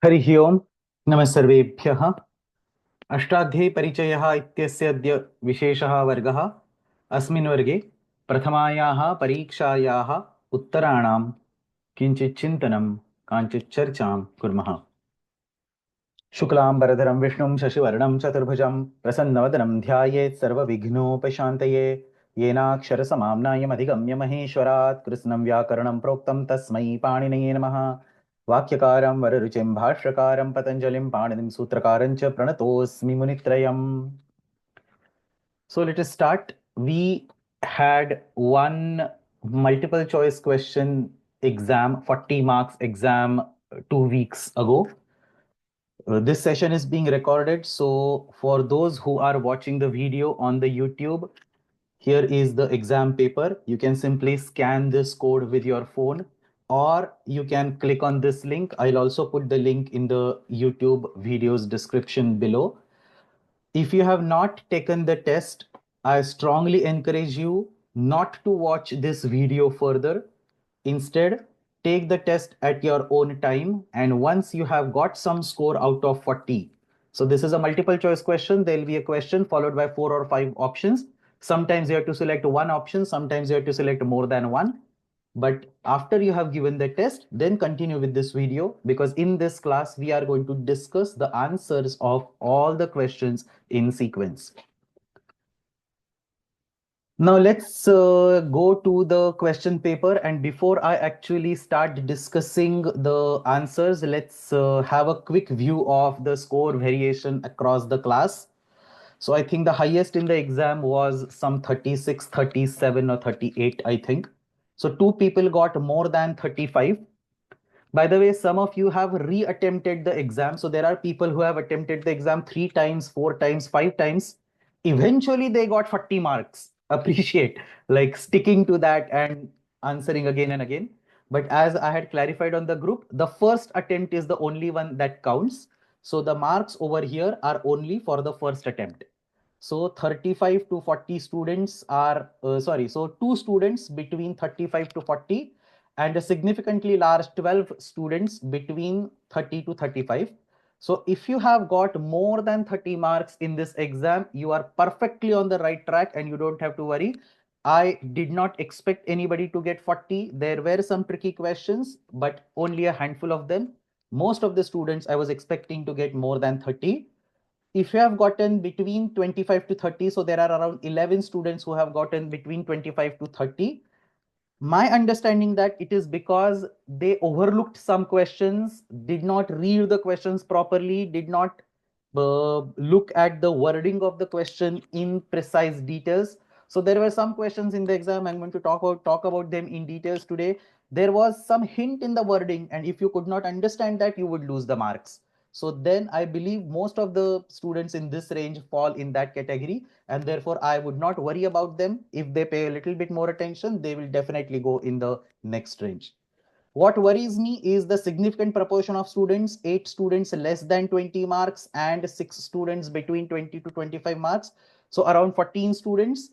हरिः ओम् नमः सर्वेभ्यः। अष्टाध्यायी परिचयः इत्यस्य अद्य विशेषः वर्गः। अस्मिन् वर्गे प्रथमायाः परीक्षायाः उत्तराणां किञ्चित् चिन्तनं काञ्चित् चर्चां कुर्मः। शुक्लाम्बरधरं विष्णुं शशिवर्णं चतुर्भुजं प्रसन्नवदनं ध्यायेत् सर्वविघ्नोपशान्तये। येनाक्षरसमाम्नायमधिगम्य महेश्वरात् कृत्स्नं व्याकरणं प्रोक्तं तस्मै पाणिनये नमः। वाक्यकारं वररुचिं भाष्यकारं पतञ्जलिं पाणिनिं सूत्रकारं च प्रणतोऽस्मि मुनित्रयम्. So let us start. We had one multiple choice question exam, 40 marks exam 2 weeks ago. This session is being recorded. So for those who are watching the video on the YouTube, here is the exam paper. You can simply scan this code with your phone, or you can click on this link. I'll also put the link in the YouTube video's description below. If you have not taken the test, I strongly encourage you not to watch this video further. Instead, take the test at your own time. And once you have got some score out of 40, so this is a multiple choice question. There'll be a question followed by 4 or 5 options. Sometimes you have to select one option, sometimes you have to select more than one. But after you have given the test, then continue with this video, because in this class, we are going to discuss the answers of all the questions in sequence. Now let's go to the question paper, and before I actually start discussing the answers, let's have a quick view of the score variation across the class. So I think the highest in the exam was some 36, 37 or 38, I think. So two people got more than 35. By the way, some of you have re-attempted the exam. So there are people who have attempted the exam 3 times, 4 times, 5 times. Eventually, they got 40 marks. Appreciate like sticking to that and answering again and again. But as I had clarified on the group, the first attempt is the only one that counts. So the marks over here are only for the first attempt. So 35 to 40 students are, so two students between 35 to 40 and a significantly large 12 students between 30 to 35. So if you have got more than 30 marks in this exam, you are perfectly on the right track and you don't have to worry. I did not expect anybody to get 40. There were some tricky questions, but only a handful of them. Most of the students I was expecting to get more than 30. If you have gotten between 25 to 30, so there are around 11 students who have gotten between 25 to 30. My understanding that it is because they overlooked some questions, did not read the questions properly, did not look at the wording of the question in precise details. So there were some questions in the exam. I'm going to talk about them in details today. There was some hint in the wording, and if you could not understand that, you would lose the marks. So then I believe most of the students in this range fall in that category, and therefore I would not worry about them. If they pay a little bit more attention, they will definitely go in the next range. What worries me is the significant proportion of students, 8 students less than 20 marks and 6 students between 20 to 25 marks. So around 14 students.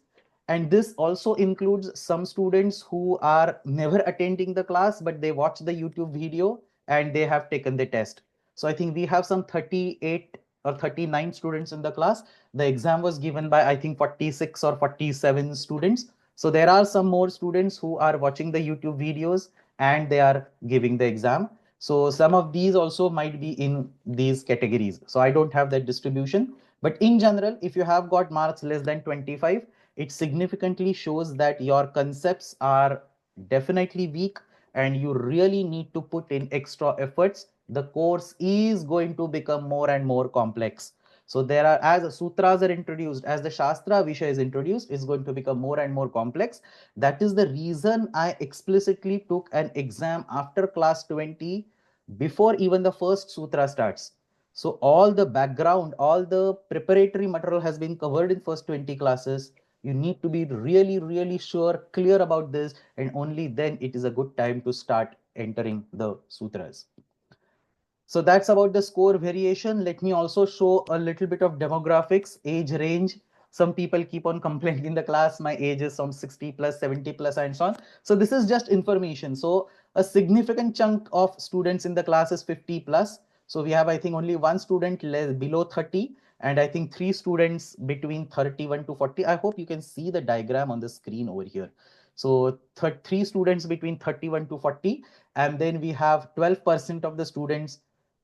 And this also includes some students who are never attending the class, but they watch the YouTube video and they have taken the test. So I think we have some 38 or 39 students in the class. The exam was given by, I think, 46 or 47 students. So there are some more students who are watching the YouTube videos and they are giving the exam. So some of these also might be in these categories. So I don't have that distribution. But in general, if you have got marks less than 25, it significantly shows that your concepts are definitely weak and you really need to put in extra efforts. The course is going to become more and more complex. So there are, as sutras are introduced, as the Shastra Visha is introduced, is going to become more and more complex. That is the reason I explicitly took an exam after class 20 before even the first sutra starts. So all the background, all the preparatory material has been covered in first 20 classes. You need to be really, really sure, clear about this, and only then it is a good time to start entering the sutras. So that's about the score variation. Let me also show a little bit of demographics, age range. Some people keep on complaining in the class, my age is some 60 plus, 70 plus, and so on. So this is just information. So a significant chunk of students in the class is 50 plus. So we have, I think, only one student below 30, and I think 3 students between 31 to 40. I hope you can see the diagram on the screen over here. So 3 students between 31 to 40, and then we have 12% of the students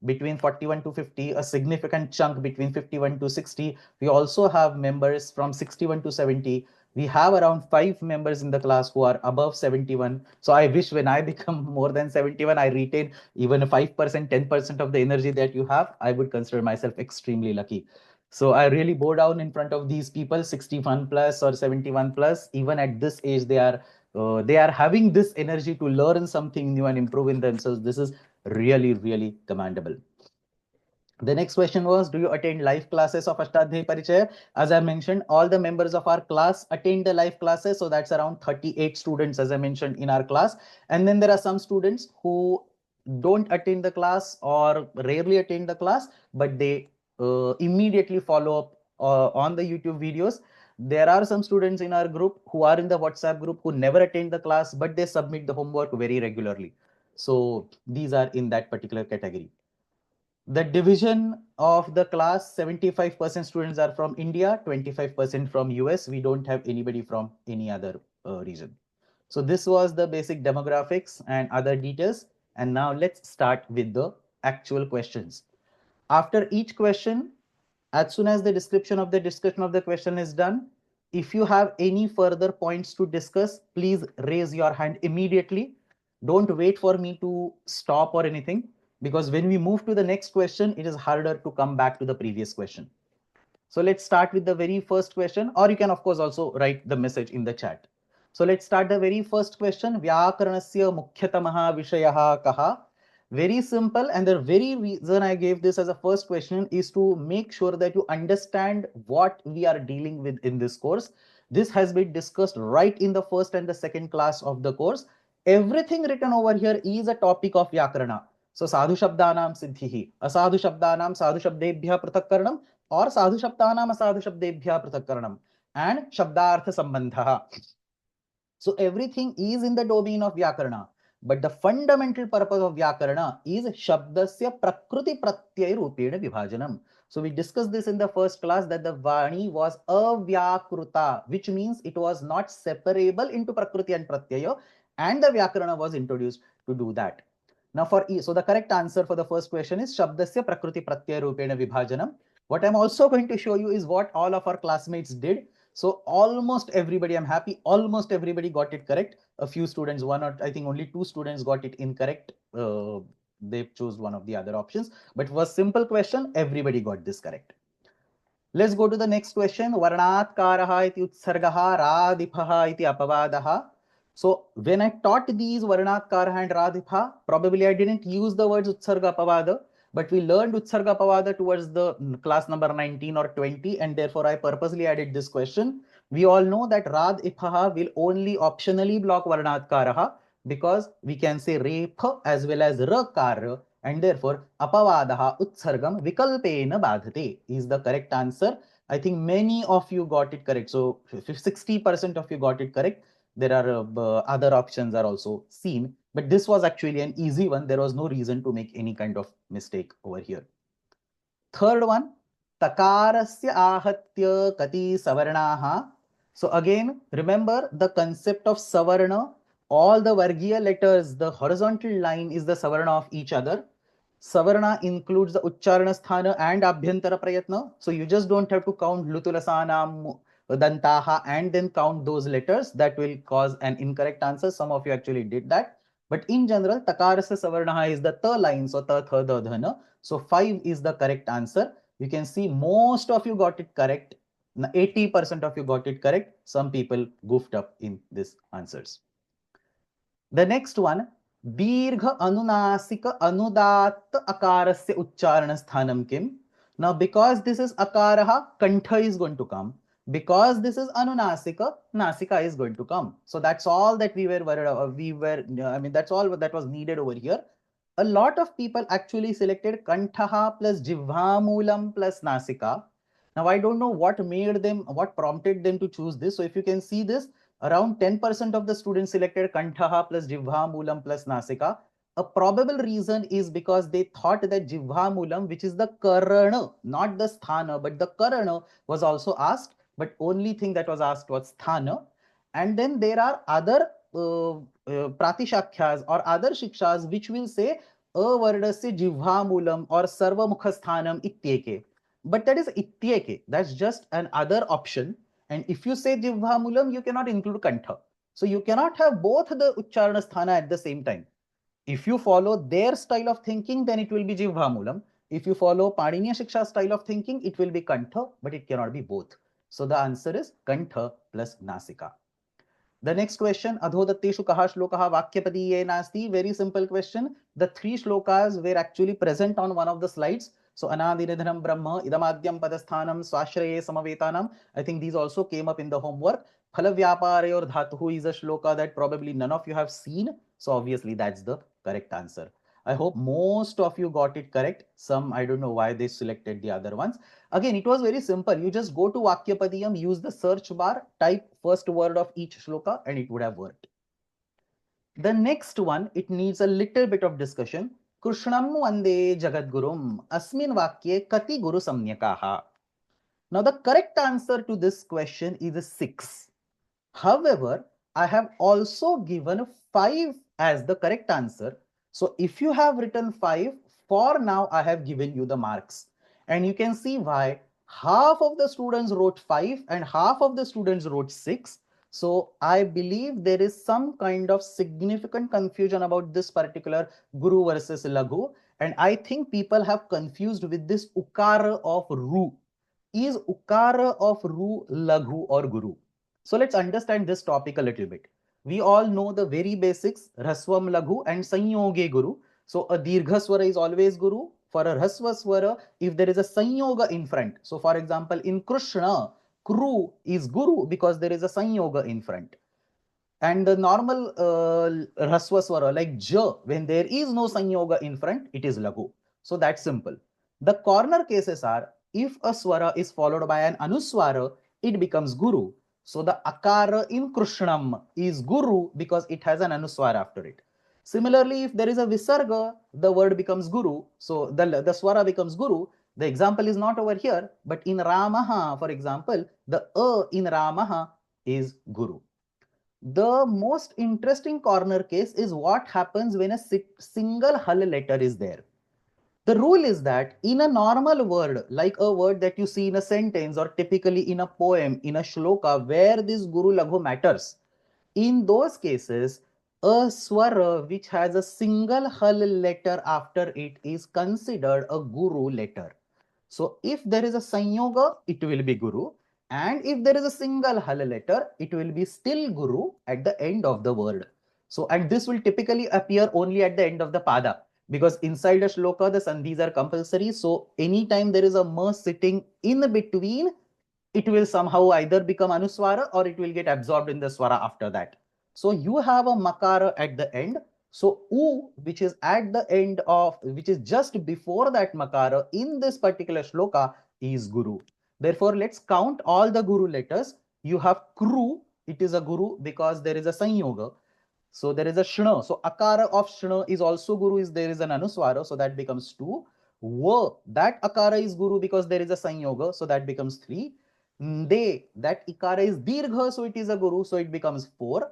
between 41 to 50, a significant chunk between 51 to 60. We also have members from 61 to 70. We have around 5 members in the class who are above 71. So I wish when I become more than 71, I retain even a 5%, 10% of the energy that you have. I would consider myself extremely lucky. So I really bow down in front of these people, 61 plus or 71 plus. Even at this age, they are having this energy to learn something new and improve in themselves. This is really, really commendable. The next question was, do you attend live classes of Ashtadhyayi Parichaya? As I mentioned, all the members of our class attend the live classes. So that's around 38 students, as I mentioned, in our class. And then there are some students who don't attend the class or rarely attend the class, but they immediately follow up on the YouTube videos. There are some students in our group who are in the WhatsApp group who never attend the class, but they submit the homework very regularly. So these are in that particular category. The division of the class, 75% students are from India, 25% from US. We don't have anybody from any other region. So this was the basic demographics and other details. And now let's start with the actual questions. After each question, as soon as the description of the discussion of the question is done, if you have any further points to discuss, please raise your hand immediately. Don't wait for me to stop or anything, because when we move to the next question, it is harder to come back to the previous question. So let's start with the very first question, or you can of course also write the message in the chat. So let's start the very first question. Vyakaranasya mukhyatamaha vishayaha kaha? Very simple, and the very reason I gave this as a first question is to make sure that you understand what we are dealing with in this course. This has been discussed right in the first and the second class of the course. Everything written over here is a topic of Vyakarana. So sadhu shabdanam siddhihi, asadhu shabdanam sadhu shabdebhya prathakkaranam, और साधु शब्दानाम असाधु शब्देभ्यः पृथक्करणम and shabdartha sambandha. So everything is in the domain of vyakarana, but the fundamental purpose of vyakarana is shabdasya prakriti pratyay rupena vibhajanam. So we discussed this in the first class that the vani was avyakruta, which means it was not separable into prakriti and pratyaya, and the vyakarana was introduced to do that. Now so the correct answer for the first question is shabdasya prakriti pratyay rupena vibhajanam. What I'm also going to show you is what all of our classmates did. So almost everybody, I'm happy, almost everybody got it correct. A few students, one or I think only 2 students got it incorrect. They chose one of the other options, but for a simple question, everybody got this correct. Let's go to the next question. Varnat karaha iti utsargaha radipha iti apavadaha. So when I taught these Varnat karaha and radipha, probably I didn't use the words utsarga apavada, but we learned utsarga apavada towards the class number 19 or 20, and therefore I purposely added this question. We all know that radipha will only optionally block Varnat karaha, because we can say reph as well as rakar, and therefore apavadaha utsargam vikalpena badhate is the correct answer. I think many of you got it correct. So 60% of you got it correct. There are other options are also seen, but this was actually an easy one. There was no reason to make any kind of mistake over here. Third one, takarasya ahatya kati savarnaha. So again, remember the concept of savarna. All the vargiya letters, the horizontal line is the savarna of each other. Savarna includes the Uchcharana Sthana and Abhyantara Prayatna. So you just don't have to count Lutulasana, Dantaha and then count those letters. That will cause an incorrect answer. Some of you actually did that. But in general, Takarasa Savarnaha is the th line. So ta, tha, da, dhana. So 5 is the correct answer. You can see most of you got it correct. 80% of you got it correct. Some people goofed up in these answers. The next one, Dirgha Anunasika Anudat Akarasya Uchcharana Sthanam Kim. Now, because this is Akaraha, Kantha is going to come. Because this is Anunasika, Nasika is going to come. So that's all that we were worried about. I mean, that's all that was needed over here. A lot of people actually selected Kantha plus Jivhamulam plus Nasika. Now, I don't know what prompted them to choose this. So if you can see this, around 10% of the students selected Kantha plus Jivha Moolam plus Nasika. A probable reason is because they thought that Jivhamulam, which is the Karana, not the Sthana, but the Karana was also asked, but only thing that was asked was Sthana. And then there are other Pratishakyas or other Shikshas which will say Avardasya Jivhamulam or Sarvamukhasthanam Ityeke. But that is Ityeke. That's just another option. And if you say Jivhamulam, you cannot include Kantha. So you cannot have both the Uchcharana Sthana at the same time. If you follow their style of thinking, then it will be Jivhamulam. If you follow Paniniya Shiksha style of thinking, it will be Kantha, but it cannot be both. So the answer is Kantha plus Nasika. The next question, Adhodatteshu kaha shlokaha vakyapadiye nasti. Very simple question. The three shlokas were actually present on one of the slides. So Anadiridhanam Brahma, Idamadyam Padasthanam, Swashraye Samavetanam. I think these also came up in the homework. Phalavyapare or Dhatu is a shloka that probably none of you have seen. So obviously that's the correct answer. I hope most of you got it correct. Some, I don't know why they selected the other ones. Again, it was very simple. You just go to Vakyapadiyam, use the search bar, type first word of each shloka, and it would have worked. The next one, it needs a little bit of discussion. Krishnam vande jagadgurum asmin vakye kati guru samnyakaha. Now, the correct answer to this question is 6. However, I have also given 5 as the correct answer. So if you have written 5, for now I have given you the marks. And you can see why half of the students wrote 5 and half of the students wrote 6. So I believe there is some kind of significant confusion about this particular Guru versus Laghu. And I think people have confused with this Ukara of Ru. Is Ukara of Ru Laghu or Guru? So let's understand this topic a little bit. We all know the very basics, Raswam Laghu and Sanyoge Guru. So a Dirgha Swara is always Guru. For a Rasva Swara, if there is a Sanyoga in front. So for example, in Krishna, Kru is Guru because there is a Sanyoga in front. And the normal Rasva Swara like Ja, when there is no Sanyoga in front, it is Laghu. So that's simple. The corner cases are, if a Swara is followed by an Anuswara, it becomes Guru. So the Akara in Krishnam is Guru because it has an Anuswara after it. Similarly, if there is a Visarga, the word becomes Guru. So the Swara becomes Guru. The example is not over here, but in Ramaha, for example, the A in Ramaha is Guru. The most interesting corner case is what happens when a single Hal letter is there. The rule is that in a normal word, like a word that you see in a sentence or typically in a poem, in a shloka, where this Guru Laghu matters, in those cases, a swara which has a single Hal letter after it is considered a Guru letter. So if there is a Sanyoga, it will be Guru. And if there is a single Hal letter, it will be still Guru at the end of the word. So, and this will typically appear only at the end of the pada, because inside a shloka, the sandhis are compulsory. So anytime there is a ma sitting in between, it will somehow either become anuswara or it will get absorbed in the swara after that. So you have a makara at the end. So U, which is at the end of, which is just before that makara in this particular shloka, is Guru. Therefore, let's count all the Guru letters. You have Kru, it is a Guru because there is a Sanyoga. So there is a Shna. So Akara of Shna is also Guru, is there is an Anuswara, so that becomes 2. Va, that Akara is Guru because there is a Sanyoga, so that becomes 3. De, that Ikara is Dirgha, so it is a Guru, so it becomes 4.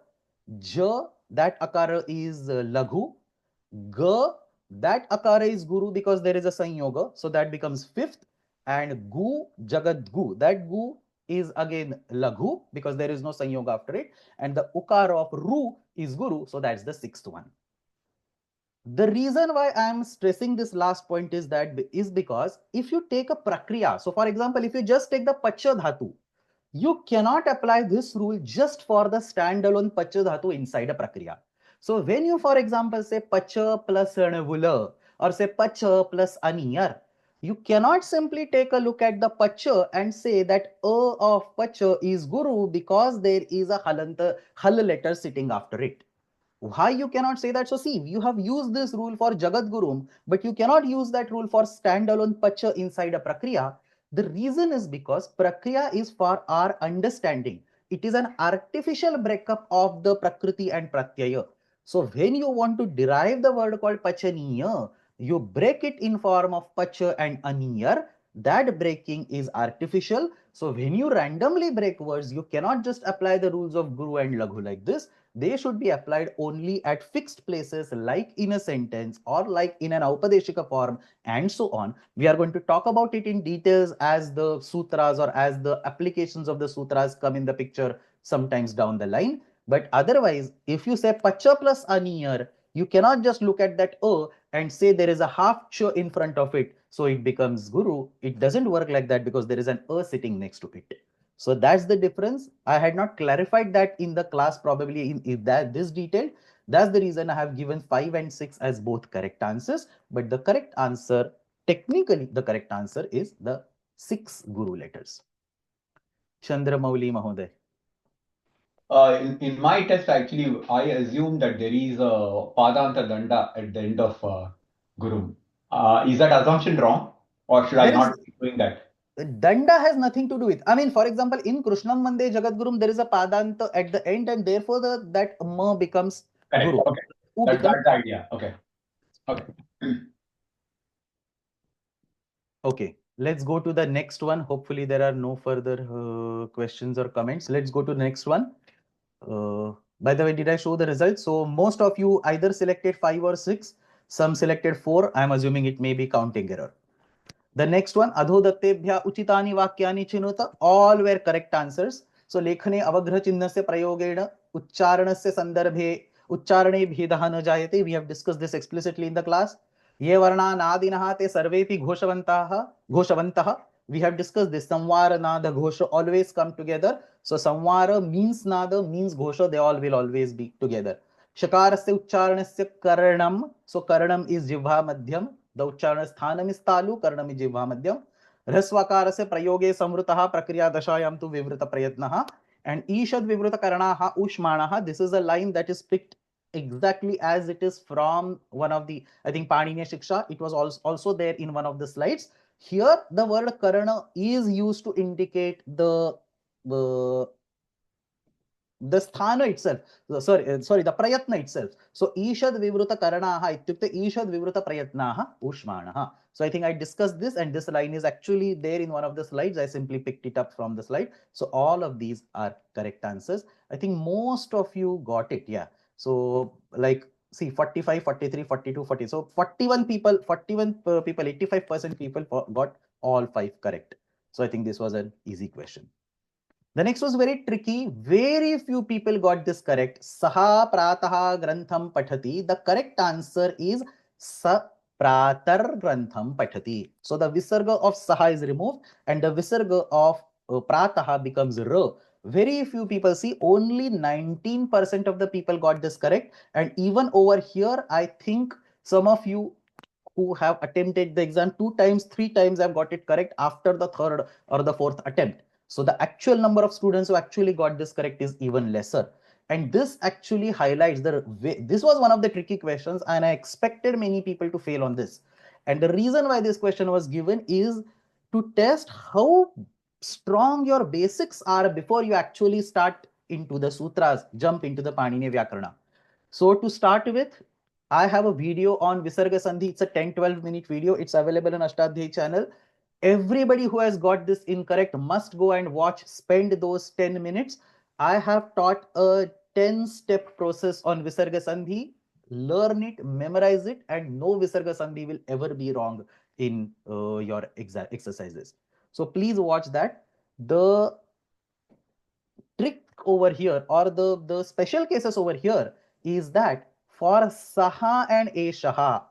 Ja, that Akara is Laghu. Ga, that Akara is Guru because there is a Sanyoga, so that becomes 5th. And Gu, Jagat Gu, that Gu is again Laghu because there is no Sanyoga after it. And the Ukara of Ru is Guru, so that's the 6th one. The reason why I am stressing this last point is because if you take a prakriya, so for example, if you just take the Pacha Dhatu, you cannot apply this rule just for the standalone Pacha Dhatu inside a prakriya. So when you, for example, say Pacha plus Anavula or say Pacha plus Aniyar, you cannot simply take a look at the Pacha and say that A of Pacha is Guru because there is a Hal letter sitting after it. Why you cannot say that? So see, you have used this rule for Jagat Gurum, but you cannot use that rule for standalone Pacha inside a Prakriya. The reason is because Prakriya is for our understanding. It is an artificial breakup of the Prakriti and Pratyaya. So when you want to derive the word called pachaniya, you break it in form of pacha and aniyar. That breaking is artificial. So when you randomly break words, you cannot just apply the rules of guru and laghu like this. They should be applied only at fixed places, like in a sentence or like in an aupadeshika form, and so on. We are going to talk about it in details as the sutras or as the applications of the sutras come in the picture sometimes down the line. But otherwise, if you say pacha plus aniyar, you cannot just look at that and say there is a half ch in front of it, so it becomes guru. It doesn't work like that because there is an sitting next to it. So that's the difference. I had not clarified that in the class, probably in that this detail. That's the reason I have given 5 and 6 as both correct answers. But the correct answer, technically, the correct answer is the 6 guru letters. Chandramouli Mahoday. In my test, actually, I assume that there is a Padanta Danda at the end of Guru. Is that assumption wrong? Or should I There is not be doing that? Danda has nothing to do with. I mean, for example, in Krishnam Mande Jagadgurum, there is a Padanta at the end, and therefore that Ma becomes Correct. Guru. Okay. U That's becomes. the idea. Okay. Okay. Okay, let's go to the next one. Hopefully, there are no further questions or comments. Let's go to the next one. By the way, did I show the results? So most of you either selected 5 or 6. Some selected 4. I'm assuming it may be counting error. The next one, adhodattebhya uchitani vakyani chinuta. All were correct answers. So लेखने अवग्रह चिह्नस्य प्रयोगेण उच्चारणस्य संदर्भे उच्चारणे भेदः न जायते. We have discussed this explicitly in the class. ये वर्णा नादिनः ते सर्वेपि घोषवन्तः. We have discussed this. Samvara, nada, ghosha always come together. So samvara means nada, means ghosha. They all will always be together. Shakarasya uchcharanasya karanam. So karanam is jivha madhyam. The uchcharana sthanam is talu, karanam is jivha madhyam. Hrasvakarasya prayoge samvrutaha prakriya dashayam tu vivrita prayatnaha. And ishad vivrita karanaha ushmanaha. This is a line that is picked exactly as it is from one of the, I think, Paniniya Shiksha. It was also there in one of the slides. Here, the word karana is used to indicate uh, the sthana itself. Sorry, the prayatna itself. So ishad vivruta karanaha ityukte ishad vivruta prayatnaha ushmanaha. So I think I discussed this, and this line is actually there in one of the slides. I simply picked it up from the slide. So all of these are correct answers. I think most of you got it. Yeah. So like, see, 45, 43, 42, 40. So 41 people, 85% people got all 5 correct. So I think this was an easy question. The next was very tricky. Very few people got this correct. Saha prataha grantham pathati. The correct answer is sa pratar grantham pathati. So the visarga of saha is removed and the visarga of prataha becomes ra. Very few people, see, only 19% of the people got this correct. And even over here, I think some of you who have attempted the exam 2 times, 3 times have got it correct after the 3rd or the 4th attempt. So the actual number of students who actually got this correct is even lesser. And this actually highlights this was one of the tricky questions, and I expected many people to fail on this. And the reason why this question was given is to test how strong your basics are before you actually start into the sutras, jump into the Paniniya Vyakarana. So to start with, I have a video on Visarga Sandhi. It's a 10-12 minute video. It's available on Ashtadhyayi channel. Everybody who has got this incorrect must go and watch, spend those 10 minutes. I have taught a 10-step process on Visarga Sandhi. Learn it, memorize it, and no Visarga Sandhi will ever be wrong in your exercises. So please watch that. The trick over here, or the special cases over here, is that for saha and eshaha,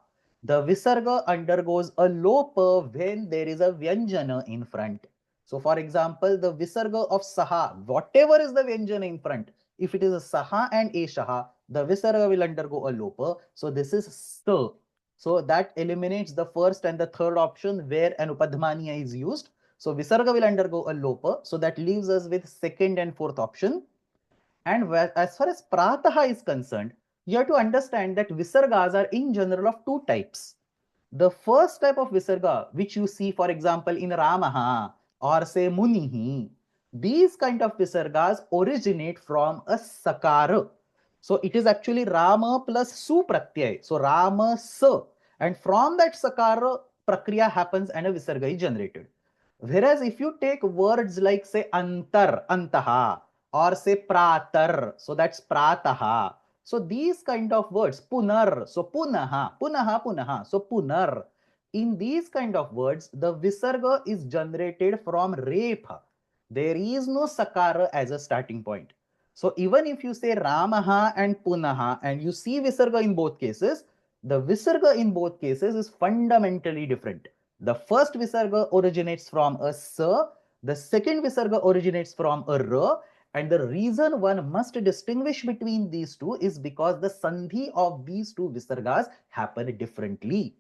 the visarga undergoes a lopa when there is a vyanjana in front. So for example, the visarga of saha, whatever is the vyanjana in front, if it is a saha and eshaha, the visarga will undergo a lopa. So this is sta. So that eliminates the first and the third option where an upadhmaniya is used. So Visarga will undergo a lopa. So that leaves us with second and fourth option. And as far as Prataha is concerned, you have to understand that Visargas are in general of 2 types. The first type of Visarga, which you see, for example, in Ramaha or say Munihi, these kind of Visargas originate from a Sakara. So it is actually Rama plus Su Pratyay. So Rama Sa. And from that Sakara, Prakriya happens and a Visarga is generated. Whereas if you take words like say Antar, Antaha, or say Pratar, so that's Prataha. So these kind of words, Punar, so Punaha, Punaha, Punaha, so Punar. In these kind of words, the Visarga is generated from Repha. There is no Sakara as a starting point. So even if you say Ramaha and Punaha and you see Visarga in both cases, the Visarga in both cases is fundamentally different. The first Visarga originates from a Sa, the second Visarga originates from a Ra, and the reason one must distinguish between these two is because the Sandhi of these two Visargas happen differently.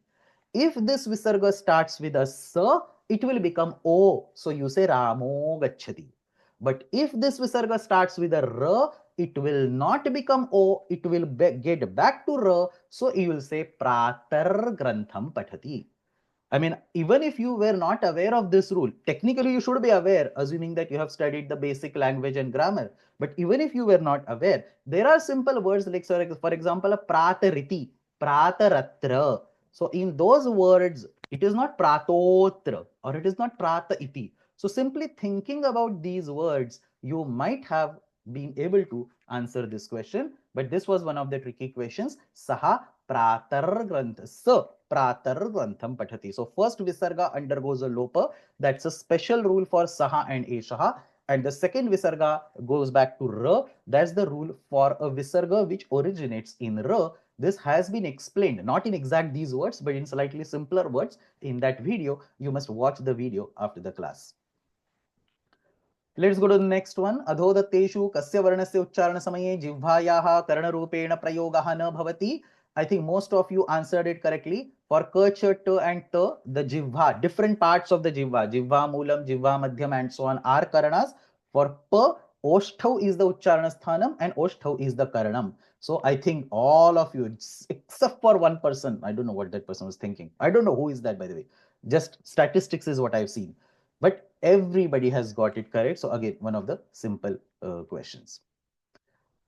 If this Visarga starts with a Sa, it will become O. So you say Ramo Gachati. But if this Visarga starts with a Ra, it will not become O, it will get back to Ra. So you will say Pratar Grantham Pathati. I mean, even if you were not aware of this rule, technically you should be aware, assuming that you have studied the basic language and grammar. But even if you were not aware, there are simple words like, for example, a pratariti, prataratra. So in those words, it is not pratotra or it is not prata iti. So simply thinking about these words, you might have been able to answer this question. But this was one of the tricky questions. Saha pratar grantha. So pratar grantham pathati. So first visarga undergoes a lopa. That's a special rule for saha and eshaha. And the second visarga goes back to ra. That's the rule for a visarga which originates in ra. This has been explained, not in exact these words, but in slightly simpler words in that video. You must watch the video after the class. Let's go to the next one. Adhodatteshu kasya varnasya uchcharana samaye jivbhayaha karnarupeena prayogaha na bhavati. I think most of you answered it correctly. For ka, cha, ta and ta, the jivha, different parts of the jivha, jivha moolam, jivha madhyam and so on are karanas. For pa, oshthav is the uchcharana sthanam and oshthav is the karanam. So I think all of you, except for one person, I don't know what that person was thinking. I don't know who is that, by the way. Just statistics is what I've seen. But everybody has got it correct. So again, one of the simple questions.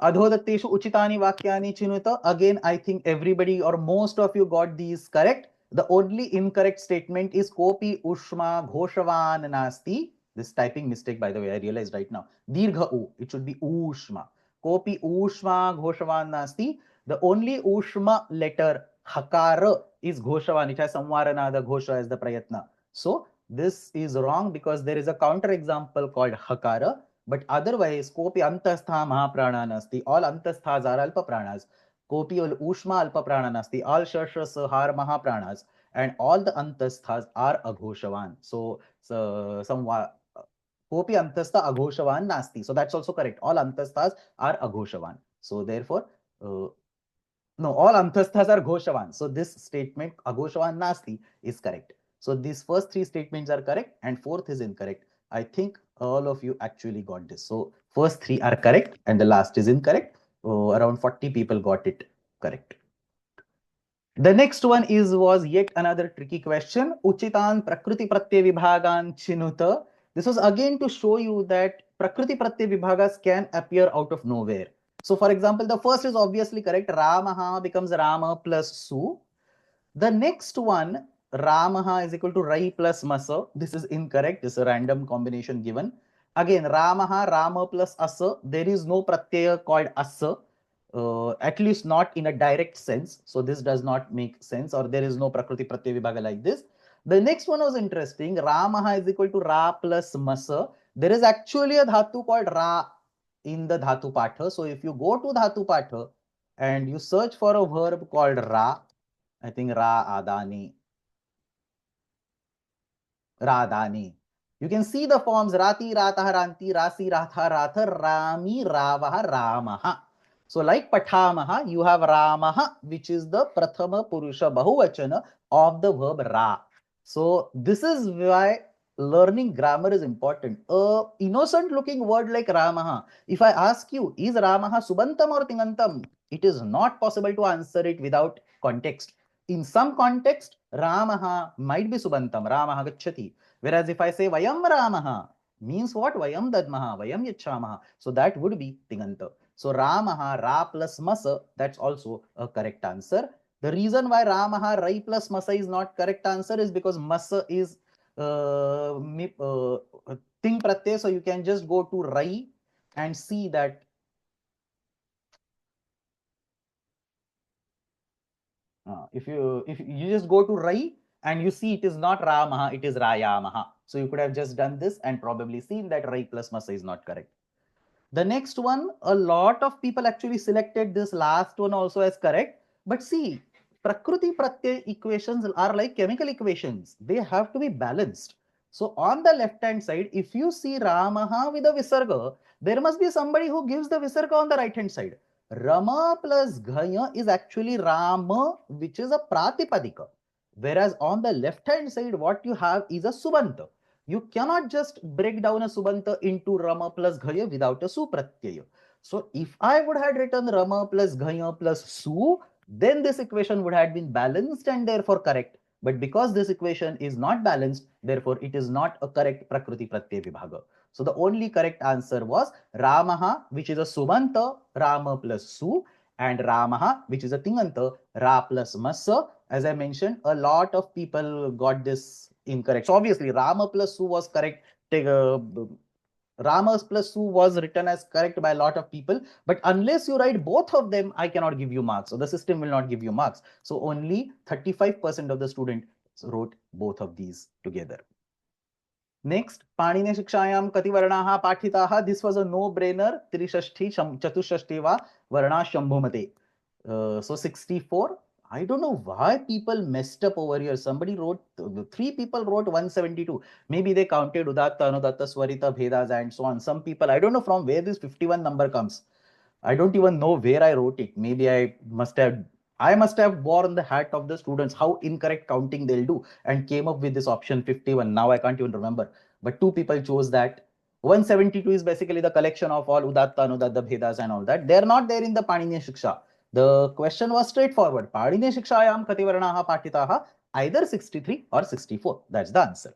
Adhodatteshu uchitani vakyani chinuta. Again, I think everybody or most of you got these correct. The only incorrect statement is kopi ushma ghoshavan nasti. This typing mistake, by the way, I realized right now. Dirgha u. It should be ushma. Kopi ushma ghoshavan nasti. The only ushma letter hakara is ghoshavan. It has samvarana, the ghosha as the prayatna. So this is wrong because there is a counter example called hakara. But otherwise, kopi antastha mahaprana nasti. All antasthas are alpa pranas. Kopi ushma alpa prana nasti. All shasha sahar mahapranas. And all the antasthas are aghoshavan. So some kopi antastha aghoshavan nasti. So that's also correct. All antasthas are aghoshavan. So therefore, no, all antasthas are ghoshavan. So this statement aghoshavan nasti is correct. So these first three statements are correct and fourth is incorrect. I think all of you actually got this. So first three are correct and the last is incorrect. Around 40 people got it correct. The next one was yet another tricky question. Uchitan prakriti pratyay vibhagan chinuta. This was again to show you that prakriti pratyay vibhagas can appear out of nowhere. So for example, the first is obviously correct. Ramaha becomes Rama plus Su. The next one, Ramaha is equal to Rai plus Masa. This is incorrect. This is a random combination given. Again, Ramaha, Rama plus Asa. There is no pratyaya called Asa. At least not in a direct sense. So this does not make sense, or there is no Prakriti Pratyaya Vibhaga like this. The next one was interesting. Ramaha is equal to Ra plus Masa. There is actually a Dhatu called Ra in the Dhatu Patha. So if you go to Dhatu Patha and you search for a verb called Ra, I think Ra Adani. Radani. You can see the forms Rati, Ratah, Ranti, Rasi, Ratha, Ratha, Rami, Ravaha, Ramaha. So like Pathamaha, you have Ramaha, which is the Prathama Purusha Bahuvachana of the verb Ra. So this is why learning grammar is important. A innocent looking word like Ramaha, if I ask you, is Ramaha Subantam or Tingantam? It is not possible to answer it without context. In some context, Ramaha might be Subantam, Ramaha Gachati. Whereas if I say Vayam Ramaha, means what? Vayam Dadmaha, Vayam Yachamaha. So that would be Tinganta. So Ramaha, Ra plus Masa, that's also a correct answer. The reason why Ramaha, Rai plus Masa is not correct answer is because Masa is Ting Pratyay. So you can just go to Rai and see that if you just go to Rai and you see it is not Ramaha, it is Rayamaha. So you could have just done this and probably seen that Rai plus Masa is not correct. The next one, a lot of people actually selected this last one also as correct. But see, Prakruti Pratyay equations are like chemical equations. They have to be balanced. So on the left hand side, if you see Ramaha with a Visarga, there must be somebody who gives the Visarga on the right hand side. Rama plus Ghaya is actually Rama, which is a Pratipadika. Whereas on the left hand side, what you have is a Subanta. You cannot just break down a Subanta into Rama plus Ghaya without a Su Pratyaya. So if I would have written Rama plus Ghaya plus Su, then this equation would have been balanced and therefore correct. But because this equation is not balanced, therefore it is not a correct Prakruti Pratyay Vibhaga. So the only correct answer was Ramaha, which is a Subanta, Rama plus Su, and Ramaha, which is a Tinganta, Ra plus Masa. As I mentioned, a lot of people got this incorrect. So obviously, Rama plus Su was correct. Rama plus Su was written as correct by a lot of people. But unless you write both of them, I cannot give you marks. So the system will not give you marks. So only 35% of the students wrote both of these together. Next, Panini Shikshayam Kati Varnaha Pathitaha. This was a no-brainer. Trishashti, Chatushashti va Varna Shambhumate. So 64. I don't know why people messed up over here. Somebody wrote, 3 people wrote 172. Maybe they counted Udatta, Anudatta, Swarita, Bhedas, and so on. Some people, I don't know from where this 51 number comes. I don't even know where I wrote it. Maybe I must have worn the hat of the students, how incorrect counting they'll do, and came up with this option 51. Now I can't even remember. But 2 people chose that. 172 is basically the collection of all Udatta, Anudatta, Bhedas, and all that. They're not there in the Paniniya Shiksha. The question was straightforward. Paniniya Shikshayam Kativaranaha Patitaha, either 63 or 64. That's the answer.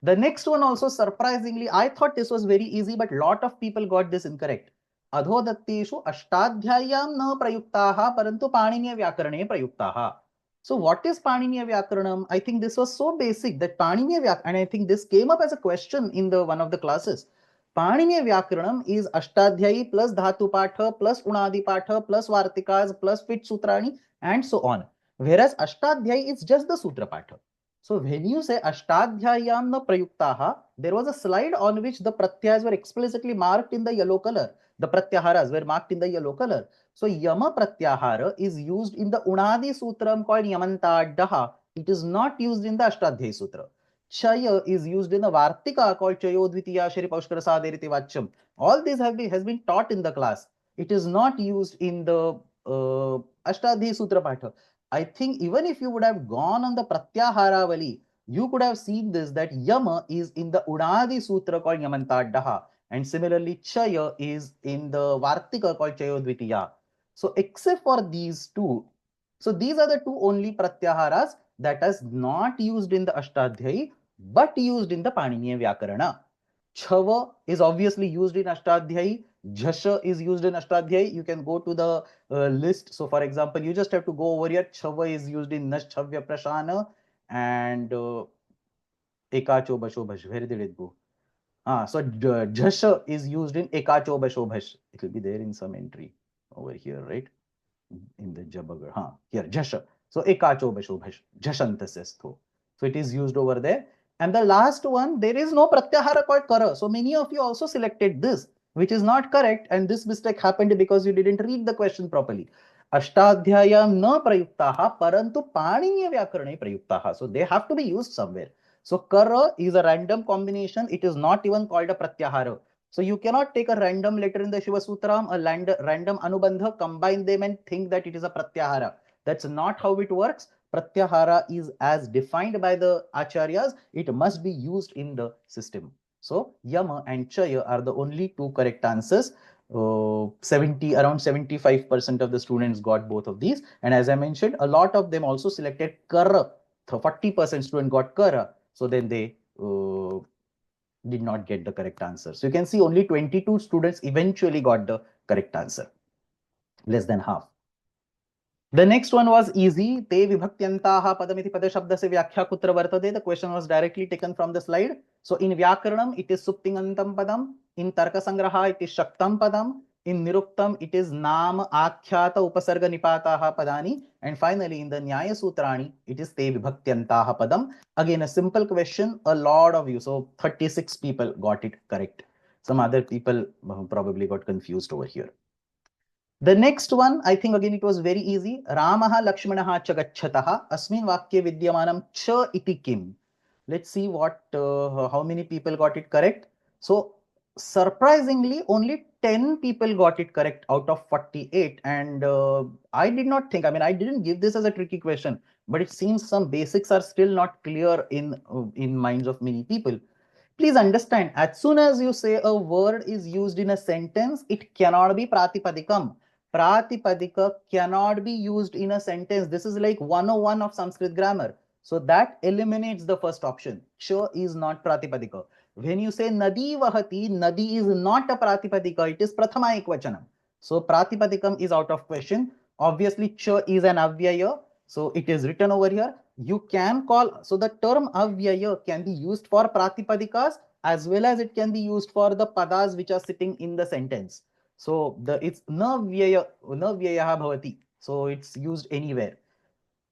The next one also, surprisingly, I thought this was very easy, but lot of people got this incorrect. Adhodattishu ashtadhyayam na prayuktaha parantu paniniya vyakarane prayuktaha. So what is Paniniya Vyakaranam? I think this was so basic that Paniniya Vyakaranam, and I think this came up as a question in the one of the classes. Paniniya Vyakaranam is Ashtadhyayi plus Dhatu Patha plus Unadi Patha plus Vartikas plus Fit Sutrani and so on. Whereas Ashtadhyayi is just the Sutra Patha. So when you say Ashtadhyayam na prayuktaha, there was a slide on which the pratyahas were explicitly marked in the yellow color. The pratyaharas were marked in the yellow color. So Yama Pratyahara is used in the Unadi Sutram called Yamantadaha. It is not used in the Ashtadhyayi Sutra. Chaya is used in the Vartika called Chayodvitiya Shri Paushkara Saderiti Vacham. All these has been taught in the class. It is not used in the Ashtadhyayi Sutra Patha. I think even if you would have gone on the Pratyaharavali, you could have seen this that Yama is in the Unadi Sutra called Yamantadaha. And similarly, Chaya is in the Vartika called Chayodvitiya. So except for these two, so these are the two only Pratyaharas that is not used in the Ashtadhyayi, but used in the Paniniya Vyakarana. Chava is obviously used in Ashtadhyayi. Jhasha is used in Ashtadhyayi. You can go to the list. So for example, you just have to go over here. Chava is used in Naschavya Prashana and Ekacho Bashobhash. Where did it go? So Jhasha is used in Ekacho Bashobhash. It will be there in some entry over here, right? In the Jabagar. Here, Jasha. So Ekacho Bashobhash. Jashantasestho. So it is used over there. And the last one, there is no Pratyahara called Kara. So many of you also selected this, which is not correct. And this mistake happened because you didn't read the question properly. Ashtadhyayam na prayuktaha parantu paniniya vyakarane prayuktaha. So they have to be used somewhere. So Kara is a random combination. It is not even called a Pratyahara. So you cannot take a random letter in the Shiva Sutram, a random Anubandha, combine them and think that it is a Pratyahara. That's not how it works. Pratyahara is as defined by the Acharyas. It must be used in the system. So Yama and Chaya are the only two correct answers. Around 75% of the students got both of these. And as I mentioned, a lot of them also selected Kara. 40% student got Kara. So then they did not get the correct answer. So you can see only 22 students eventually got the correct answer. Less than half. The next one was easy. Te vibhaktyantaha padamiti padashabdasya vyakhya kutra vartate. The question was directly taken from the slide. So in Vyakaranam, it is suptingantam padam. In Tarkasangraha, it is shaktam padam. In Niruktam, it is nam akhyata upasarga nipataha padani. And finally, in the Nyaya Sutrani, it is te vibhaktyantaha padam. Again, a simple question, a lot of you. So 36 people got it correct. Some other people probably got confused over here. The next one, I think again it was very easy. Ramaha Lakshmanaha cha gacchataha asmin vakye vidyamanam cha iti kim. Let's see what how many people got it correct. So surprisingly, only 10 people got it correct out of 48. And I did not think, I mean, I didn't give this as a tricky question, but it seems some basics are still not clear in minds of many people. Please understand, as soon as you say a word is used in a sentence, it cannot be pratipadikam. Pratipadika cannot be used in a sentence. This is like 101 of Sanskrit grammar. So that eliminates the first option. Cha is not pratipadika. When you say nadi vahati, nadi is not a pratipadika. It is prathama ekvachanam. So pratipadikam is out of question. Obviously, cha is an avyaya. So it is written over here. You can call, so the term avyaya can be used for pratipadikas as well as it can be used for the padas which are sitting in the sentence. So it's na vyaya bhavati. So it's used anywhere.